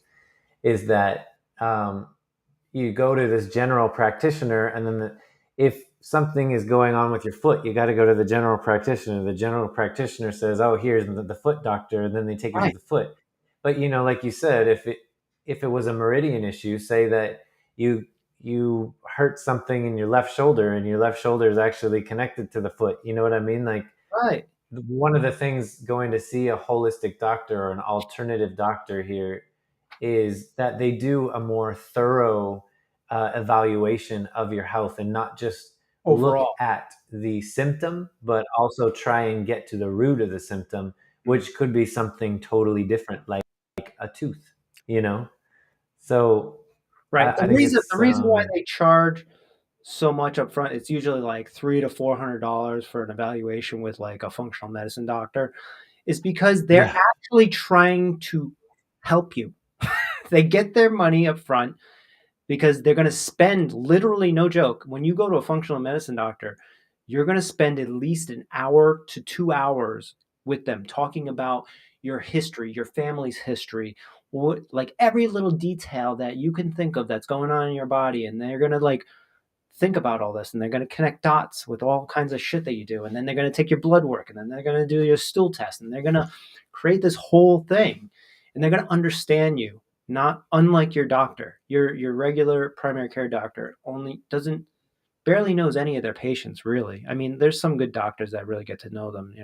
Is that you go to this general practitioner, and then if something is going on with your foot, you got to go to the general practitioner. The general practitioner says, "Oh, here's the foot doctor," and then they take you to Right. the foot. But like you said, if it was a meridian issue, say that you hurt something in your left shoulder, and your left shoulder is actually connected to the foot. You know what I mean? Like Right. one of the things going to see a holistic doctor or an alternative doctor here is that they do a more thorough evaluation of your health and not just look Overall. at the symptom, but also try and get to the root of the symptom, which could be something totally different, like a tooth, you know? So Right. I think The it's reason why they charge so much up front, it's usually like $300 to $400 for an evaluation with like a functional medicine doctor, is because they're yeah, actually trying to help you. They get their money up front because they're going to spend, literally, no joke, when you go to a functional medicine doctor, you're going to spend at least an hour to 2 hours with them talking about your history, your family's history, what, like every little detail that you can think of that's going on in your body. And they're going to like think about all this, and they're going to connect dots with all kinds of shit that you do. And then they're going to take your blood work, and then they're going to do your stool test, and they're going to create this whole thing, and they're going to understand you. Not unlike your doctor, your regular primary care doctor only doesn't barely knows any of their patients, really. I mean, there's some good doctors that really get to know them,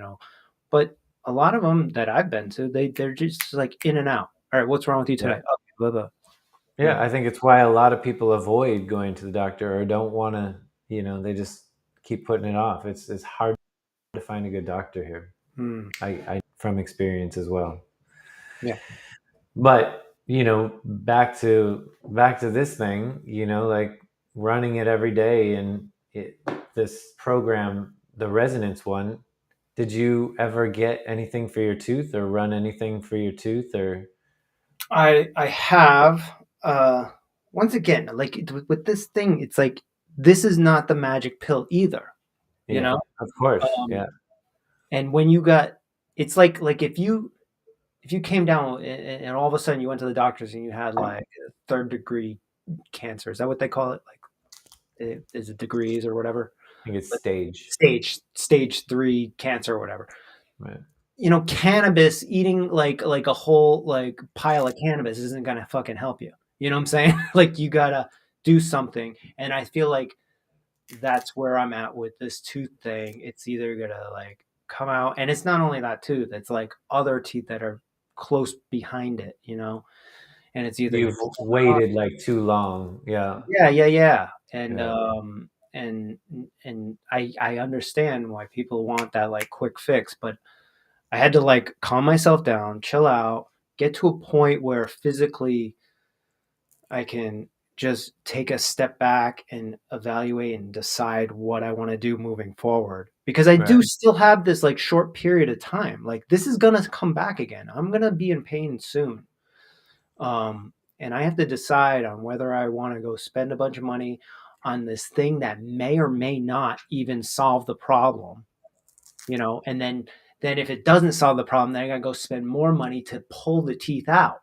but a lot of them that I've been to, they're just like in and out. All right, what's wrong with you today? yeah. Okay, blah blah. Yeah, I think it's why a lot of people avoid going to the doctor or don't want to, they just keep putting it off. It's hard to find a good doctor here. Hmm. I from experience as well. Yeah. But, back to this thing, like running it every day and this program, the resonance one, did you ever get anything for your tooth or run anything for your tooth or I have once again, like with this thing, it's like this is not the magic pill either, you yeah, know. of course. Um, Yeah. and when you got, it's like if you came down and all of a sudden you went to the doctors and you had like a third degree cancer, is that what they call it? Like, is it degrees or whatever? I think it's But stage. stage 3 cancer or whatever. Right. Cannabis, eating like a whole like pile of cannabis isn't gonna fucking help you. You know what I'm saying? Like you gotta do something. And I feel like that's where I'm at with this tooth thing. It's either gonna like come out, and it's not only that tooth, it's like other teeth that are close behind it. And it's either You've gonna waited like too long. Yeah. yeah. Yeah. And I understand why people want that like quick fix, but I had to like calm myself down, chill out, get to a point where physically I can just take a step back and evaluate and decide what I want to do moving forward. Because I Right. do still have this like short period of time. Like this is gonna come back again. I'm gonna be in pain soon. And I have to decide on whether I want to go spend a bunch of money on this thing that may or may not even solve the problem, and then if it doesn't solve the problem, then I gotta go spend more money to pull the teeth out,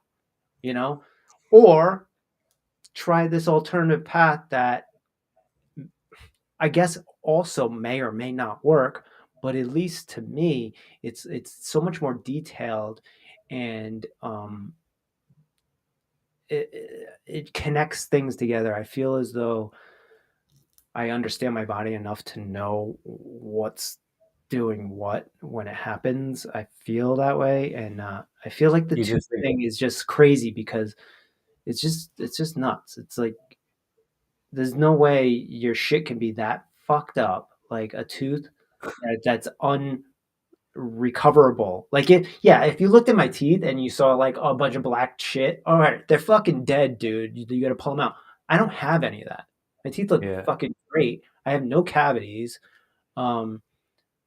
you know, or try this alternative path that I guess also may or may not work, but at least to me, it's so much more detailed, and it connects things together. I feel as though I understand my body enough to know what's doing what when it happens. I feel that way, and I feel like the You tooth just think, thing is just crazy because it's just nuts. It's like there's no way your shit can be that fucked up, like a tooth that's unrecoverable. Like yeah, if you looked at my teeth and you saw like a bunch of black shit, all right, they're fucking dead, dude. You got to pull them out. I don't have any of that. My teeth look yeah. fucking great. I have no cavities. Um,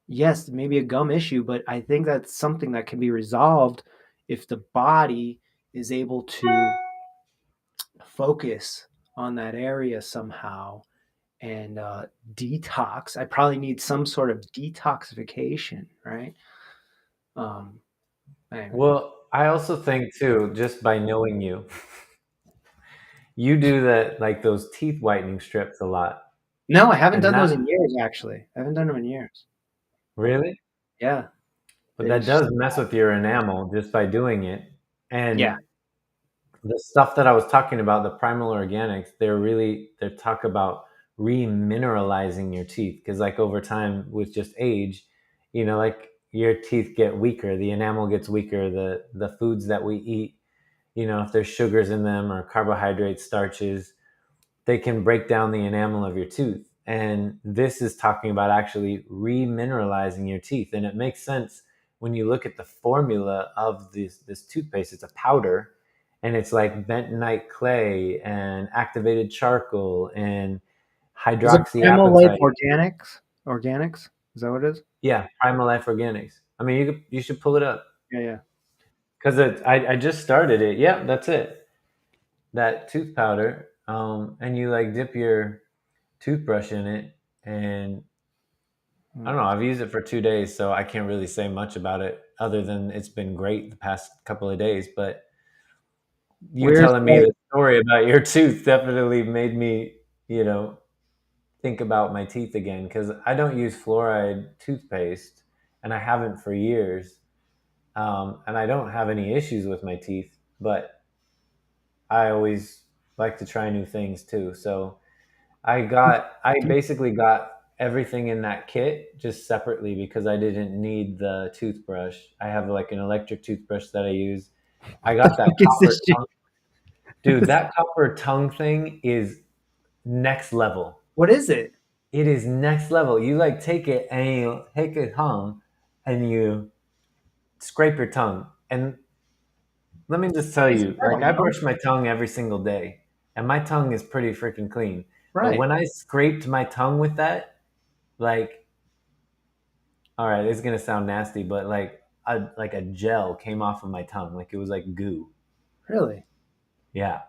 yes, maybe a gum issue, but I think that's something that can be resolved if the body is able to focus on that area somehow and detox. I probably need some sort of detoxification, right? Um, anyway. Well, I also think too, just by knowing you, you do that like those teeth whitening strips a lot. No, I haven't And done those that in years, actually. I haven't done them in years. really, Yeah. but They that just, does mess with your enamel just by doing it. yeah. And the stuff that I was talking about, the primal organics, they talk about re-mineralizing your teeth because like over time with just age, like your teeth get weaker, the enamel gets weaker, the foods that we eat, if there's sugars in them or carbohydrates, starches, they can break down the enamel of your tooth. And this is talking about actually re-mineralizing your teeth. And it makes sense when you look at the formula of this toothpaste. It's a powder, and it's like bentonite clay and activated charcoal and Is it Primal Life hydroxyapatite. Organics? Organics? Is that what it is? Yeah, Primal Life Organics. I mean, you should pull it up Yeah, yeah. because I just started it. Yeah, that's it. That tooth powder, and you like dip your toothbrush in it, and I don't know. I've used it for 2 days, so I can't really say much about it other than it's been great the past couple of days. But you Where's telling me like the story about your tooth definitely made me, you know, think about my teeth again because I don't use fluoride toothpaste and I haven't for years. And I don't have any issues with my teeth, but I always like to try new things too. So I basically got everything in that kit just separately because I didn't need the toothbrush. I have like an electric toothbrush that I use. I the got that fuck is copper this shit? tongue. Dude, that copper tongue thing is next level. What is it? It is next level. You like take it and you take a tongue and you scrape your tongue. And let me just tell It's you, like metal, I no? brush my tongue every single day and my tongue is pretty freaking clean. But Right. when I scraped my tongue with that, like, all right, it's gonna sound nasty, but like a gel came off of my tongue, like it was like goo. Really? Yeah.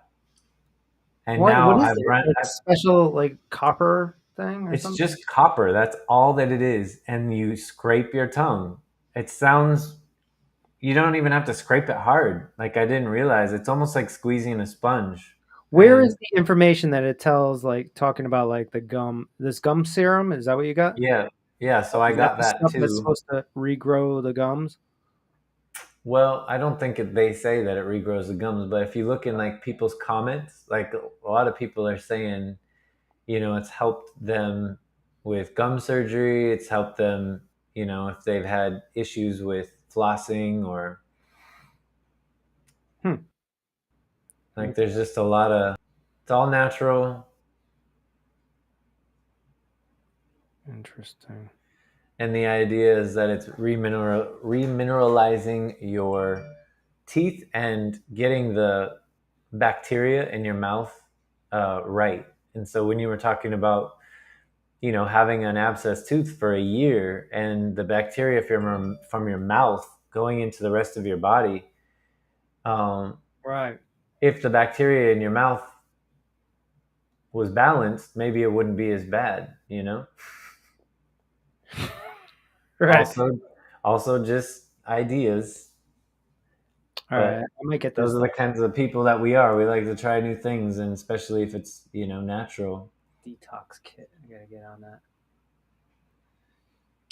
And What now is it? Like special like copper thing or it's something? just copper. That's all that it is. And you scrape your tongue. It sounds, you don't even have to scrape it hard. Like I didn't realize it's almost like squeezing a sponge. Where is And the information that it tells like talking about like the gum this gum serum? Is that what you got? yeah, yeah. So I Is that got the that stuff that's too. supposed to regrow the gums? Well, I don't think they say that it regrows the gums, but if you look in like people's comments, like a lot of people are saying, it's helped them with gum surgery. It's helped them, if they've had issues with flossing or Hmm. like there's just a lot of, it's all natural. Interesting. And the idea is that it's remineralizing your teeth and getting the bacteria in your mouth right. And so when you were talking about, having an abscessed tooth for a year and the bacteria from your mouth going into the rest of your body, um, Right. if the bacteria in your mouth was balanced, maybe it wouldn't be as bad. Right. Also just ideas, All right. I but might get those this are the kinds of people that we are. We like to try new things, and especially if it's natural. detox kit. I gotta get on that.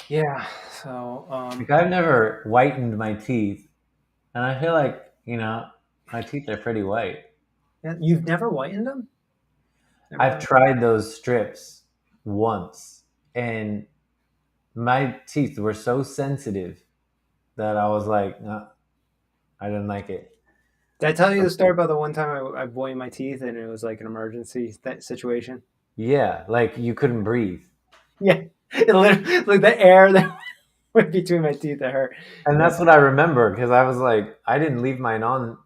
Yeah. So Like I've never whitened my teeth, and I feel like my teeth are pretty white. yeah, you've never whitened them? Never I've done tried those strips once, and my teeth were so sensitive that I was like, I didn't like it. Did I tell you the story about the one time I whitened my teeth and it was like an emergency situation? Yeah, like you couldn't breathe. Yeah. It literally, like the air that went between my teeth that hurt. And Yeah. that's what I remember because I was like, I didn't leave mine on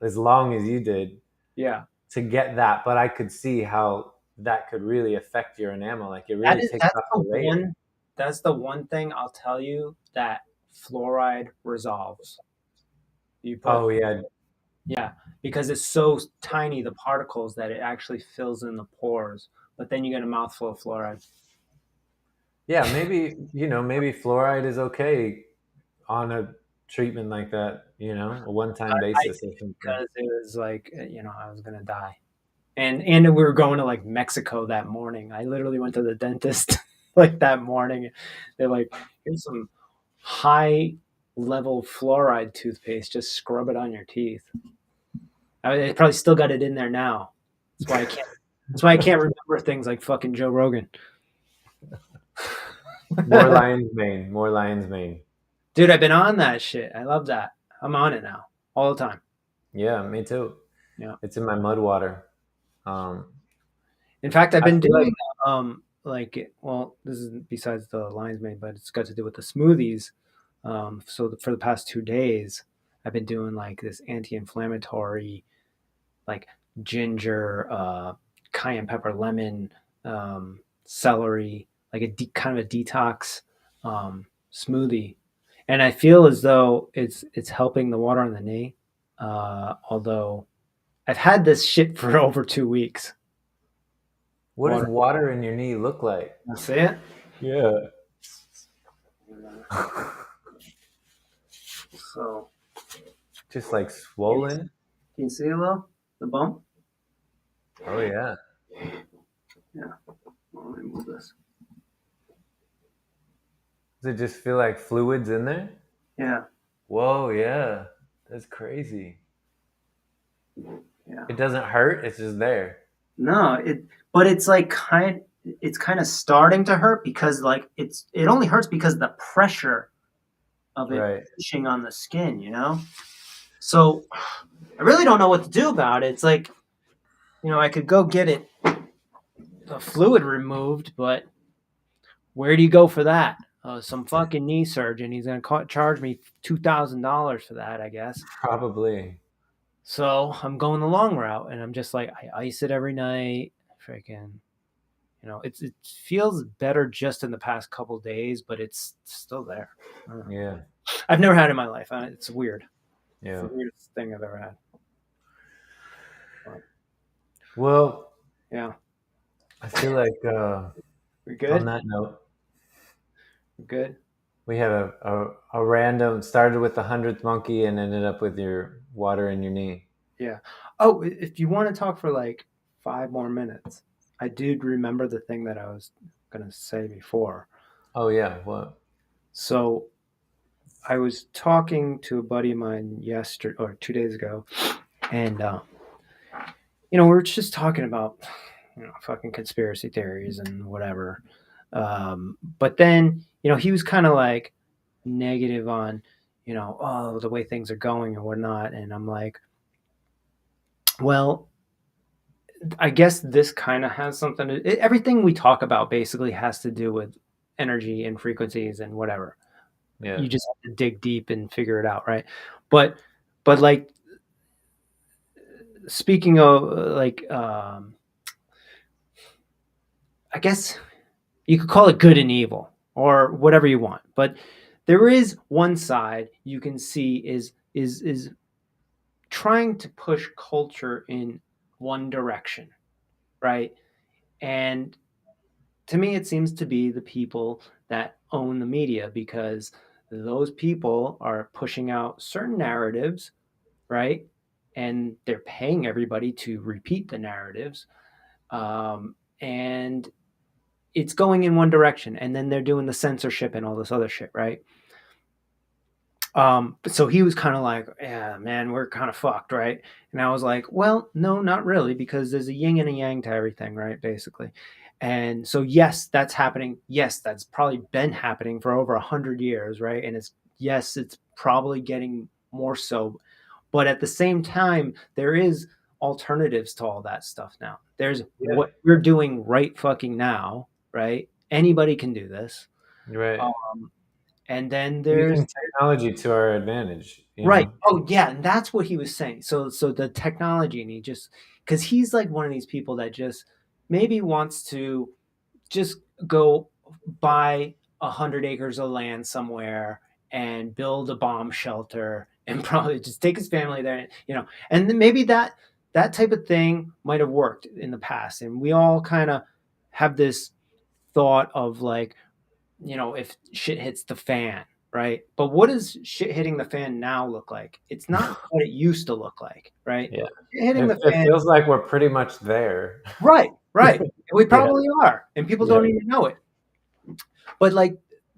as long as you did Yeah. to get that, but I could see how that could really affect your enamel. Like it really takes off the layer. That's the one thing I'll tell you that fluoride resolves. You put Oh yeah, Yeah, because it's so tiny the particles that it actually fills in the pores. But then you get a mouthful of fluoride. yeah. Maybe fluoride is okay on a treatment like that. A one-time I basis or did something. because it was like I was gonna die, and we were going to like Mexico that morning. I literally went to the dentist like that morning. They're like, "Here's some high level fluoride toothpaste. Just scrub it on your teeth." I probably still got it in there now. That's why I can't. That's why I can't remember things like fucking Joe Rogan. More lion's mane. More lion's mane. Dude, I've been on that shit. I love that. I'm on it now all the time. Yeah, me too. Yeah. It's in my mud water. Um, In fact, I've I been feel like doing like this is besides the lion's mane, but it's got to do with the smoothies. So for the past 2 days, I've been doing like this anti-inflammatory, like ginger, cayenne pepper, lemon, celery, like kind of a detox smoothie, and I feel as though it's helping the water on the knee. Although I've had this shit for over 2 weeks. What does Water. water in your knee look like? You see it? Yeah. So Just like swollen? can you see a little the bump? Oh, yeah. Yeah. Well, let me move this. Does it just feel like fluids in there? Yeah. Whoa, yeah. That's crazy. Yeah. It doesn't hurt, it's just there. No, but it's like it's kind of starting to hurt because like it only hurts because of the pressure of it Right. pushing on the skin, you know? So I really don't know what to do about it. It's like, I could go get the fluid removed, but where do you go for that? Some fucking knee surgeon. He's gonna charge me $2,000 for that, I guess. Probably. So I'm going the long route, and I'm just like, I ice it every night. Freaking, it feels better just in the past couple days, but it's still there. Yeah. I've never had it in my life. It's weird. Yeah. It's the weirdest thing I've ever had. Well, Yeah. I feel like We're good. on that note, We're good. we have a random started with the 100th monkey and ended up with your water in your knee. Yeah. Oh, if you want to talk for like 5 more minutes, I did remember the thing that I was gonna say before. Oh yeah, what? So I was talking to a buddy of mine yesterday or 2 days ago, and we were just talking about fucking conspiracy theories and whatever. But then he was kind of like negative on the way things are going and whatnot, and I'm like, well, I guess this kind of has something to everything we talk about basically has to do with energy and frequencies and whatever. Yeah. You just have to dig deep and figure it out, right? But like speaking of like I guess you could call it good and evil or whatever you want, but there is one side you can see is trying to push culture in one direction, right? And to me, it seems to be the people that own the media because those people are pushing out certain narratives, right? And they're paying everybody to repeat the narratives. And it's going in one direction. And then they're doing the censorship and all this other shit, right? So he was kind of like, yeah, man, we're kind of fucked, right? And I was like, well, no, not really, because there's a yin and a yang to everything, right? Basically. And so, yes, that's happening. Yes, that's probably been happening for over 100 years, right? And it's probably getting more so. But at the same time, there is alternatives to all that stuff now. There's what we're doing right fucking now, right? Anybody can do this. Right. And then there's using technology to our advantage, right. know? Oh yeah, and that's what he was saying. So the technology, and he just because he's like one of these people that just maybe wants to just go buy 100 acres of land somewhere and build a bomb shelter and probably just take his family there, and then maybe that type of thing might have worked in the past, and we all kind of have this thought of like, if shit hits the fan, right? But what does shit hitting the fan now look like? It's not what it used to look like, right? Yeah. Shit hitting the It fan, feels like we're pretty much there. right? We probably are, and people don't even know it. But like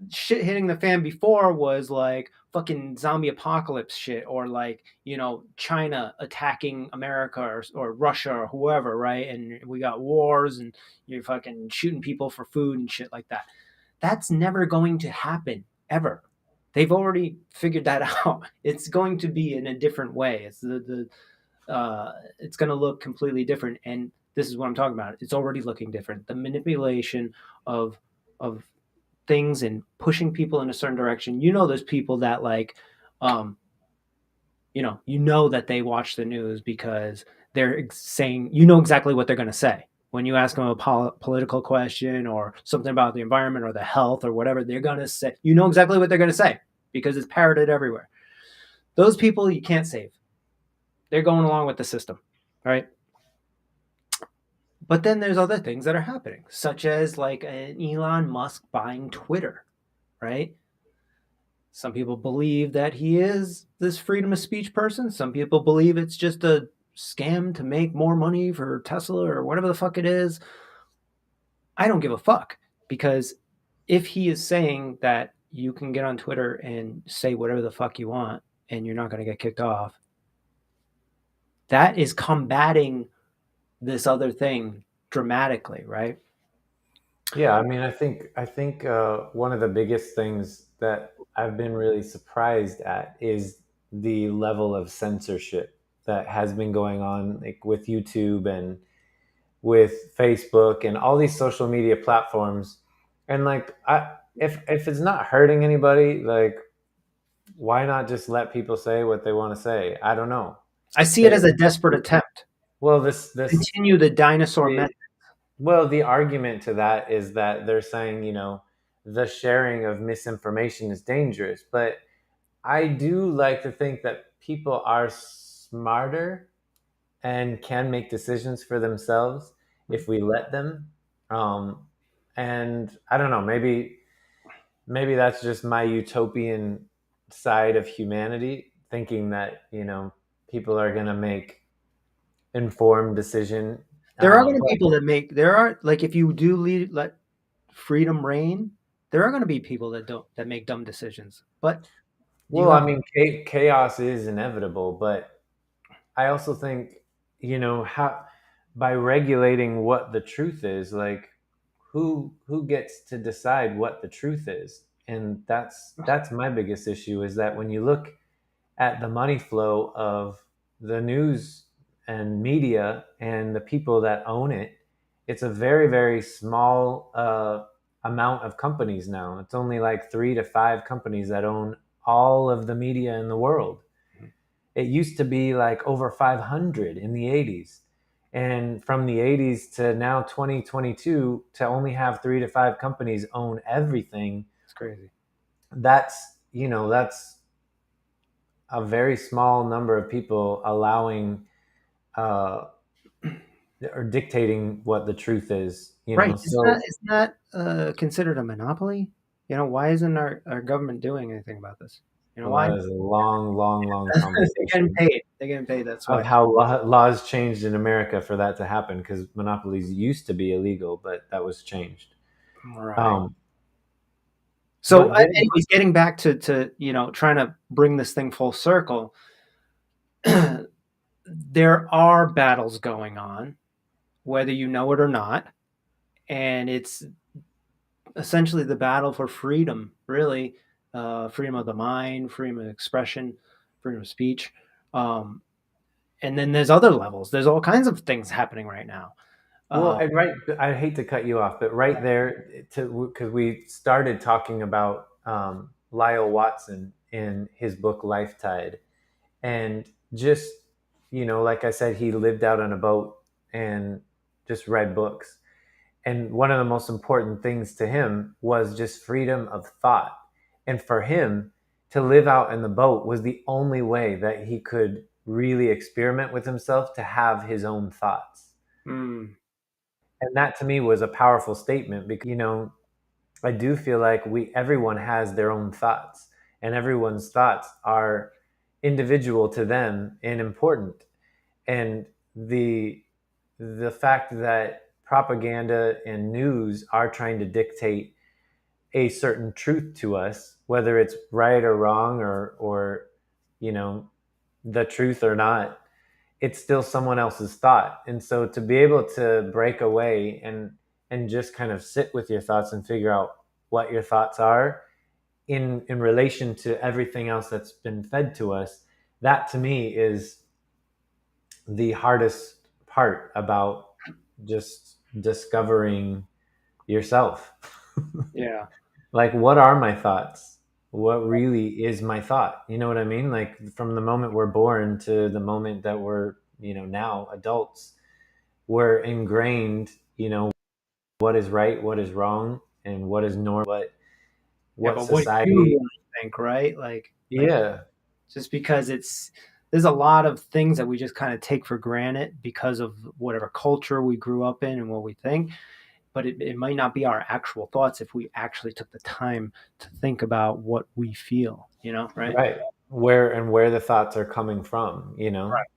shit hitting the fan before was like fucking zombie apocalypse shit, or like China attacking America or Russia or whoever, right? And we got wars, and you're fucking shooting people for food and shit like that. That's never going to happen ever. They've already figured that out. It's going to be in a different way. It's it's going to look completely different, and this is what I'm talking about. It's already looking different. The manipulation of things and pushing people in a certain direction. There's people that like you know that they watch the news because they're saying, you know exactly what they're going to say. When you ask them a political question or something about the environment or the health or whatever, they're going to say, you know exactly what they're going to say because it's parroted everywhere. Those people you can't save. They're going along with the system, right? But then there's other things that are happening, such as like an Elon Musk buying Twitter, right? Some people believe that he is this freedom of speech person. Some people believe it's just a scam to make more money for Tesla or whatever the fuck it is. I don't give a fuck because if he is saying that you can get on Twitter and say whatever the fuck you want and you're not going to get kicked off, that is combating this other thing dramatically, right? Yeah, I mean, I think one of the biggest things that I've been really surprised at is the level of censorship that has been going on, like with YouTube and with Facebook and all these social media platforms. And like, if it's not hurting anybody, like, why not just let people say what they want to say? I don't know. I see it It, as a desperate attempt. well, this Continue the dinosaur the method. Well, the argument to that is that they're saying, the sharing of misinformation is dangerous. But I do like to think that people are smarter and can make decisions for themselves if we let them. Um, and I don't know, maybe that's just my utopian side of humanity, thinking that, people are going to make informed decision. There are going to be But people that make there are like if you do let freedom reign, there are going to be people that make dumb decisions. But you Well, have I mean, chaos is inevitable, but I also think, how by regulating what the truth is, like who gets to decide what the truth is, and that's my biggest issue is that when you look at the money flow of the news and media and the people that own it, it's a very, very small amount of companies now. It's only like 3 to 5 companies that own all of the media in the world. It used to be like over 500 in the 80s. And from the 80s to now 2022, to only have 3 to 5 companies own everything, it's crazy. that's a very small number of people allowing uh, or dictating what the truth is. Right? So Isn't that considered a monopoly? Why isn't our government doing anything about this? well, Why? that is a long, long, long They're getting conversation paid. They're getting paid. That's of why. how laws changed in America for that to happen, because monopolies used to be illegal, but that was changed. Right. Um, So, but getting anyways, getting back to trying to bring this thing full circle, there are battles going on, whether you know it or not, and it's essentially the battle for freedom, really, freedom of the mind, freedom of expression, freedom of speech. Um, and then there's other levels. There's all kinds of things happening right now. Well, Uh, and right, I hate to cut you off, but right there, because we started talking about Lyle Watson in his book Life Tide, and just, like I said, he lived out on a boat and just read books. And one of the most important things to him was just freedom of thought. And for him to live out in the boat was the only way that he could really experiment with himself to have his own thoughts. mm, And that to me was a powerful statement because, I do feel like everyone has their own thoughts, and everyone's thoughts are individual to them and important. And the fact that propaganda and news are trying to dictate a certain truth to us, whether it's right or wrong, or you know the truth or not, it's still someone else's thought. And so to be able to break away and just kind of sit with your thoughts and figure out what your thoughts are in relation to everything else that's been fed to us, that to me is the hardest part about just discovering yourself. yeah. Like, what are my thoughts? what really is my thought. You know what I mean? Like from the moment we're born to the moment that we're, now adults, we're ingrained, what is right, what is wrong, and what is normal, Yeah, what but what do you society. really think, right? Like Yeah. just because there's a lot of things that we just kind of take for granted because of whatever culture we grew up in and what we think, but it might not be our actual thoughts if we actually took the time to think about what we feel, right? Right. Where the thoughts are coming from, Right.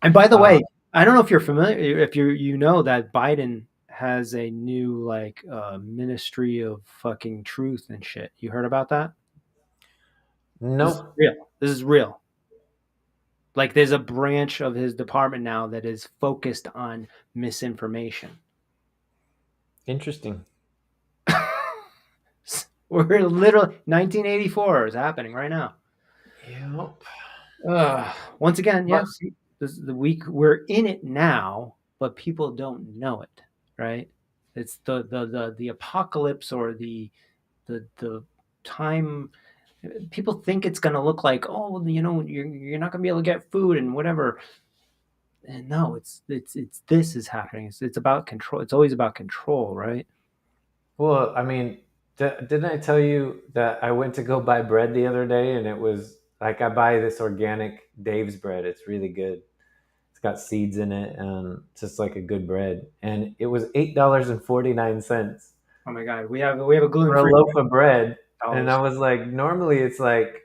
And by the Uh, way, I don't know if you're familiar, if you know that Biden has a new like ministry of fucking truth and shit. You heard about that? This is nope. real. This is real. Like there's a branch of his department now that is focused on misinformation. Interesting. We're literally 1984 is happening right now. Yep. Once again, But yes, this is the week we're in it now, but people don't know it, right? It's the apocalypse or the time. People think it's going to look like, oh, you're not going to be able to get food and whatever. And no, it's this is happening. It's about control. It's always about control, right? well, I mean, didn't I tell you that I went to go buy bread the other day, and it was like I buy this organic Dave's bread. It's really good. It's got seeds in it, and just like a good bread. And it was $8.49 Oh my god, we have a gluten for a free loaf of bread. And I dollars. was like, normally it's like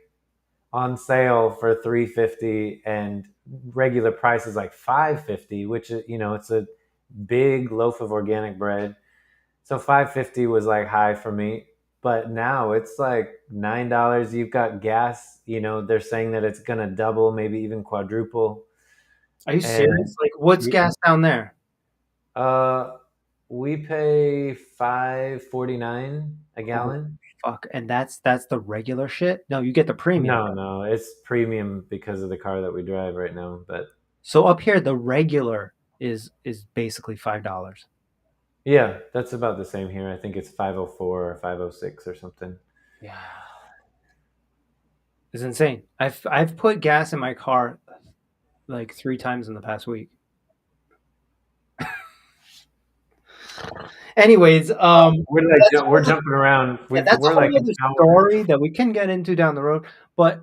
on sale for 350, and regular price is like 550, which is, it's a big loaf of organic bread. So 550 was like high for me. But now it's like $9. You've got gas, they're saying that it's gonna double, maybe even quadruple. Are you And serious? Like, what's gas down there? uh we pay 5.49 a Oh gallon. fuck! And that's the regular shit. No, you get the premium. No, it's premium because of the car that we drive right now. But So up here, the regular is basically $5. yeah, that's about the same here. I think it's 504 or 506 or something. Yeah, it's insane. I've put gas in my car like 3 times in the past week. Anyways, We're we're jumping around. yeah, that's a We're like whole an other hour. story that we can get into down the road. But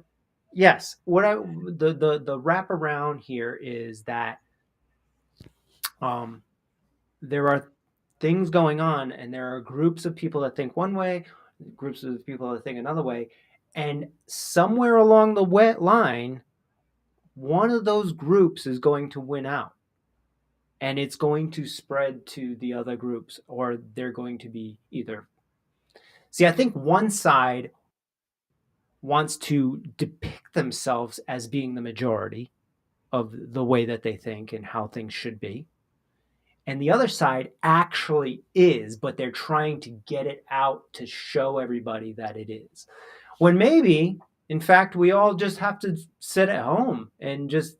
yes, the wraparound here is that um, there are things going on, and there are groups of people that think one way, groups of people that think another way, and somewhere along the line, one of those groups is going to win out, and it's going to spread to the other groups, or they're going to be either. See, I think one side wants to depict themselves as being the majority of the way that they think and how things should be. And the other side actually is, but they're trying to get it out to show everybody that it is. When maybe, in fact, we all just have to sit at home and just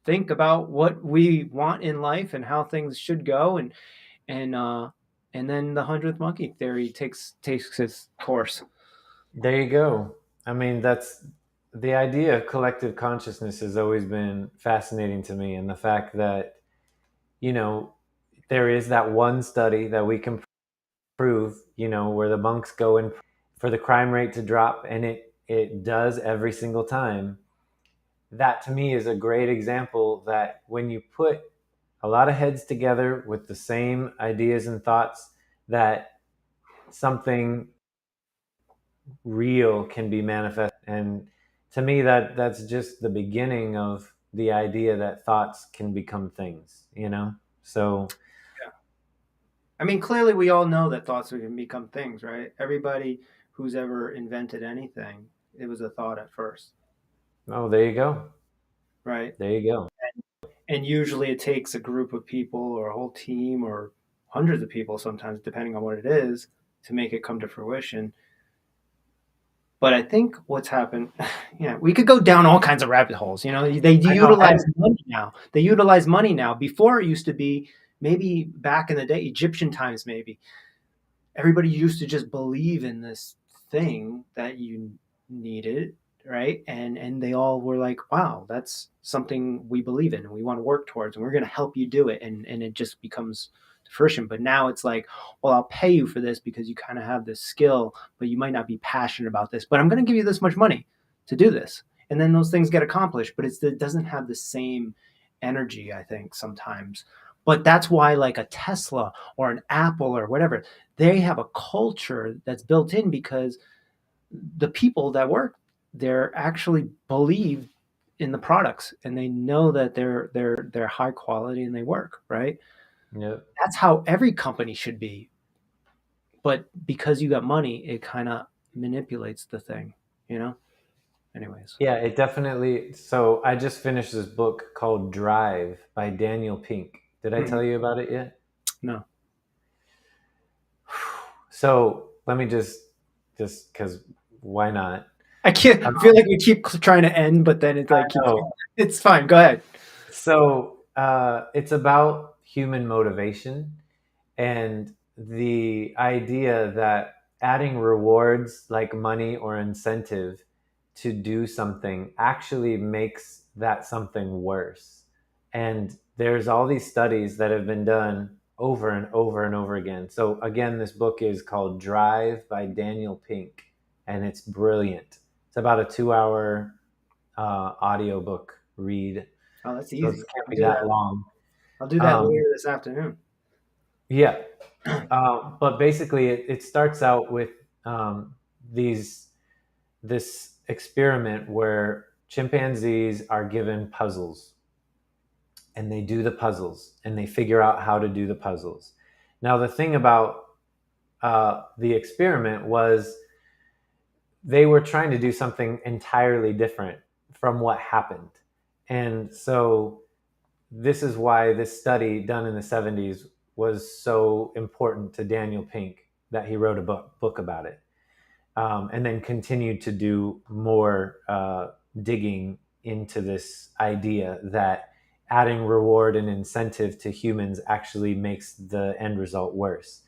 think about what we want in life and how things should go, and then the 100th monkey theory takes its course. There you go. I mean, that's the idea of collective consciousness has always been fascinating to me, and the fact that you know there is that one study that we can prove, where the monks go in for the crime rate to drop, and it does every single time. That to me is a great example that when you put a lot of heads together with the same ideas and thoughts, that something real can be manifest. And to me, that's just the beginning of the idea that thoughts can become things. So Yeah. I mean, clearly we all know that thoughts can become things, right? Everybody who's ever invented anything, it was a thought at first, oh, there you go. right? There you go. And usually it takes a group of people or a whole team or hundreds of people sometimes, depending on what it is, to make it come to fruition. But I think what's happened, we could go down all kinds of rabbit holes. They I know. utilize money now. They utilize money now. Before it used to be, maybe back in the day, Egyptian times, maybe everybody used to just believe in this thing that you needed, right? And they all were like, wow, that's something we believe in and we want to work towards, and we're going to help you do it. And it just becomes to fruition. But now it's like, well, I'll pay you for this because you kind of have this skill, but you might not be passionate about this, but I'm going to give you this much money to do this. And then those things get accomplished, but it doesn't have the same energy, I think, sometimes. But that's why, like a Tesla or an Apple or whatever, they have a culture that's built in because the people that work there actually believe in the products and they know that they're high quality and they work, right? Yeah. That's how every company should be. But because you got money, it kind of manipulates the thing, you know? Anyways. Yeah, it definitely. So I just finished this book called Drive by Daniel Pink. Did I tell you about it yet? No. So let me just because why not? I can't. I feel like we keep trying to end, but then it's like it's fine. Go ahead. So it's about human motivation and the idea that adding rewards like money or incentive to do something actually makes that something worse. And there's all these studies that have been done over and over and over again. So again, this book is called Drive by Daniel Pink, and it's brilliant. It's about a 2-hour audiobook read. Oh, that's So easy. it can't be that long. I'll do that later this afternoon. Yeah. But basically, it starts out with this experiment where chimpanzees are given puzzles, and they do the puzzles, and they figure out how to do the puzzles. Now, the thing about the experiment was they were trying to do something entirely different from what happened. And so this is why this study done in the 70s was so important to Daniel Pink, that he wrote a book about it, and then continued to do more digging into this idea that adding reward and incentive to humans actually makes the end result worse.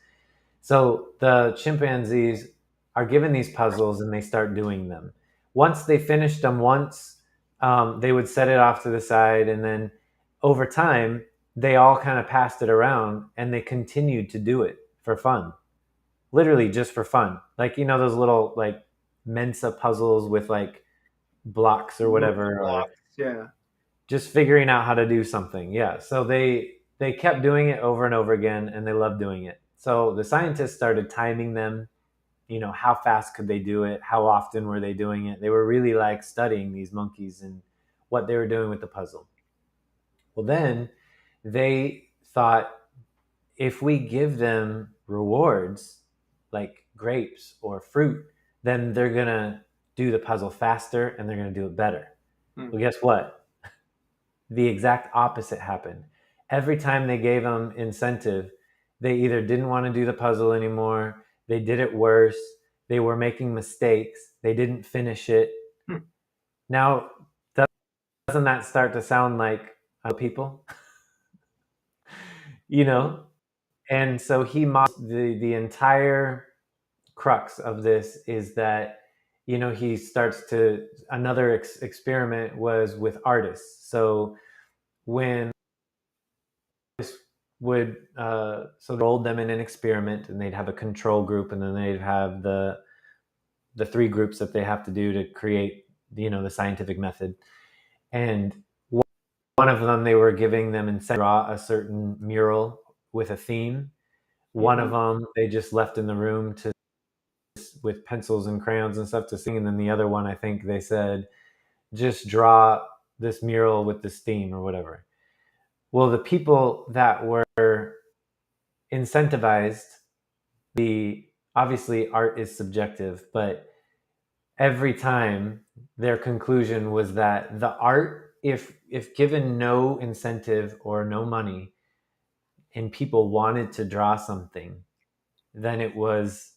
So the chimpanzees are given these puzzles and they start doing them. Once they finished them once, they would set it off to the side, and then over time, they all kind of passed it around and they continued to do it for fun. Literally just for fun. Like, you know, those little like Mensa puzzles with like blocks or whatever, or Yeah. just figuring out how to do something. Yeah. So they kept doing it over and over again, and they loved doing it. So the scientists started timing them, you know, how fast could they do it? How often were they doing it? They were really like studying these monkeys and what they were doing with the puzzle. Well, then they thought, if we give them rewards like grapes or fruit, then they're going to do the puzzle faster and they're going to do it better. Well, guess what? The exact opposite happened. Every time they gave them incentive, they either didn't want to do the puzzle anymore, they did it worse, they were making mistakes, they didn't finish it. Now, doesn't that start to sound like people? You know? And so he modeled the entire crux of this is that, you know, he starts to, another experiment was with artists. So when would so rolled them in an experiment, and they'd have a control group, and then they'd have the three groups that they have to do to create, you know, the scientific method. And one of them, they were giving them incentive to draw a certain mural with a theme. One of them they just left in the room to with pencils and crayons and stuff to sing, and then the other one, I think they said, just draw this mural with this theme or whatever. Well, the people that were incentivized, obviously art is subjective, but every time their conclusion was that the art, if given no incentive or no money, and people wanted to draw something, then it was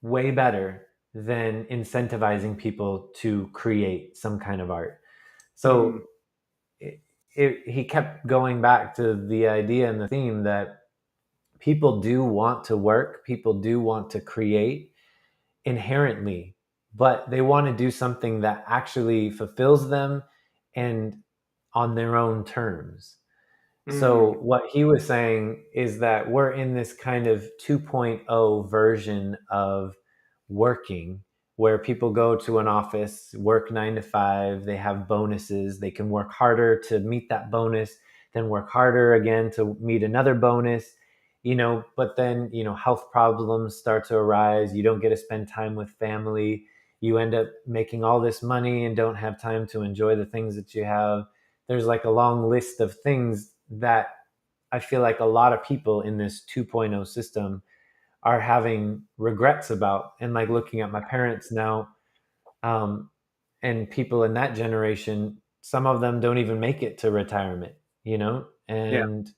way better than incentivizing people to create some kind of art. So he kept going back to the idea and the theme that people do want to work, people do want to create, inherently, but they want to do something that actually fulfills them and on their own terms. So what he was saying is that we're in this kind of 2.0 version of working, where people go to an office, work 9 to 5, they have bonuses, they can work harder to meet that bonus, then work harder again to meet another bonus, but then, health problems start to arise. You don't get to spend time with family. You end up making all this money and don't have time to enjoy the things that you have. There's like a long list of things that I feel like a lot of people in this 2.0 system are having regrets about. And like looking at my parents now, um, and people in that generation, some of them don't even make it to retirement, Yeah. and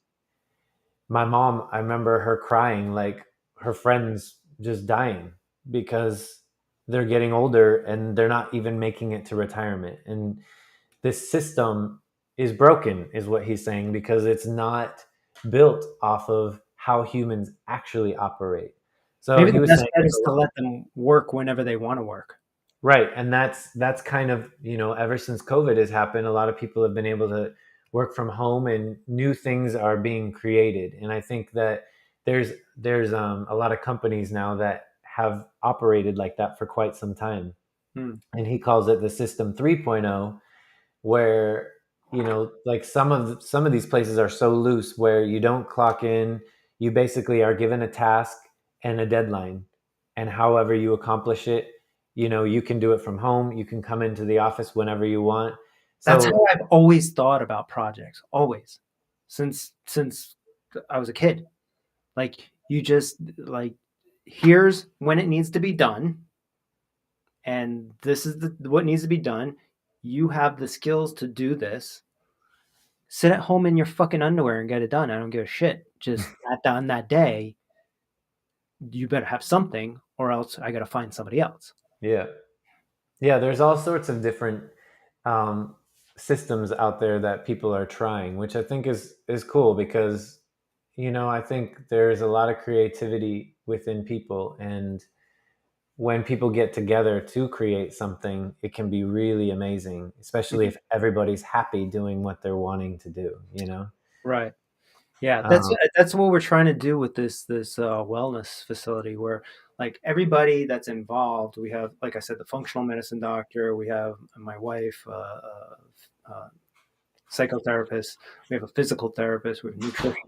my mom, I remember her crying, like her friends just dying because they're getting older and they're not even making it to retirement. And this system is broken, is what he's saying, because it's not built off of how humans actually operate. So Maybe he the was best saying bet there's is a to lot. let them work whenever they want to work. Right. And that's kind of, ever since COVID has happened, a lot of people have been able to work from home and new things are being created. And I think that there's a lot of companies now that have operated like that for quite some time. Hmm. And he calls it the system 3.0, where, like some of these places are so loose where you don't clock in. You basically are given a task and a deadline, and however you accomplish it, you can do it from home. You can come into the office whenever you want. That's So how I've always thought about projects. Always. Since I was a kid. Like you just like here's when it needs to be done, and this is what needs to be done. You have the skills to do this. Sit at home in your fucking underwear and get it done. I don't give a shit. Just on that day, you better have something, or else I got to find somebody else. yeah, yeah, there's all sorts of different um, systems out there that people are trying, which I think is cool because I think there's a lot of creativity within people, and when people get together to create something, it can be really amazing, especially if everybody's happy doing what they're wanting to do. Right. Yeah, Um, that's what we're trying to do with this wellness facility, where like everybody that's involved. We have, like I said, the functional medicine doctor. We have my wife, psychotherapist. We have a physical therapist. We have nutrition,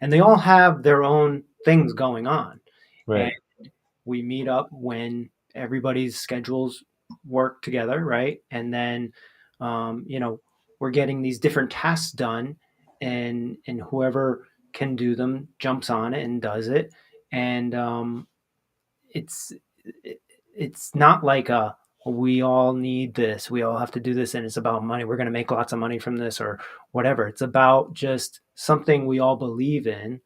and they all have their own things going on. And right, we meet up when everybody's schedules work together, right? And then, we're getting these different tasks done, and whoever can do them jumps on it and does it. And it's it's not like a we all need this, we all have to do this, and it's about money. We're going to make lots of money from this or whatever. It's about just something we all believe in,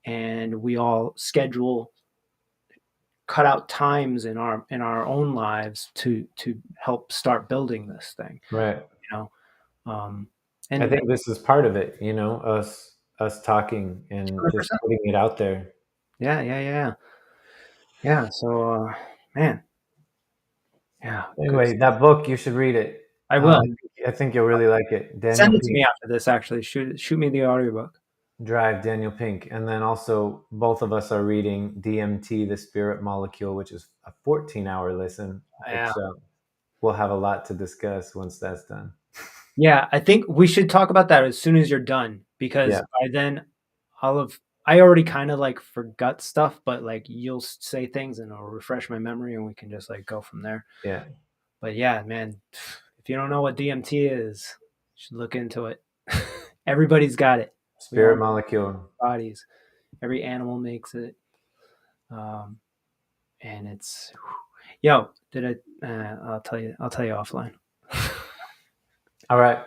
and we all schedule cut out times in our own lives to help start building this thing, right. you know. um I and think this is part of it, us talking and just 100%. putting it out there. Yeah, yeah, yeah, yeah. So man, yeah, good. Anyway, that book, you should read it. I will. I think you'll really like it. Daniel Send it to Pink, me after this. Actually, shoot me the audiobook. Drive, Daniel Pink. And then also, both of us are reading DMT, The Spirit Molecule, which is a 14-hour listen, Yeah, which we'll have a lot to discuss once that's done. yeah. I think we should talk about that as soon as you're done, because Yeah, by then I already kind of like forgot stuff, but like you'll say things and it'll refresh my memory, and we can just like go from there. yeah. But yeah, man, if you don't know what DMT is, you should look into it. Everybody's got it. We all Spirit have Molecule. bodies. Every animal makes it. Um, and it's yo. Did I? I'll tell you. I'll tell you offline. All right.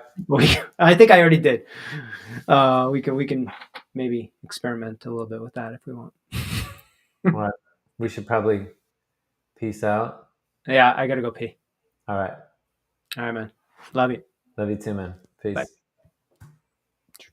I think I already did. We can maybe experiment a little bit with that if we want. All right. We should probably peace out. Yeah, I gotta go pee. All right. All right, man. Love you. Love you too, man. Peace. Bye.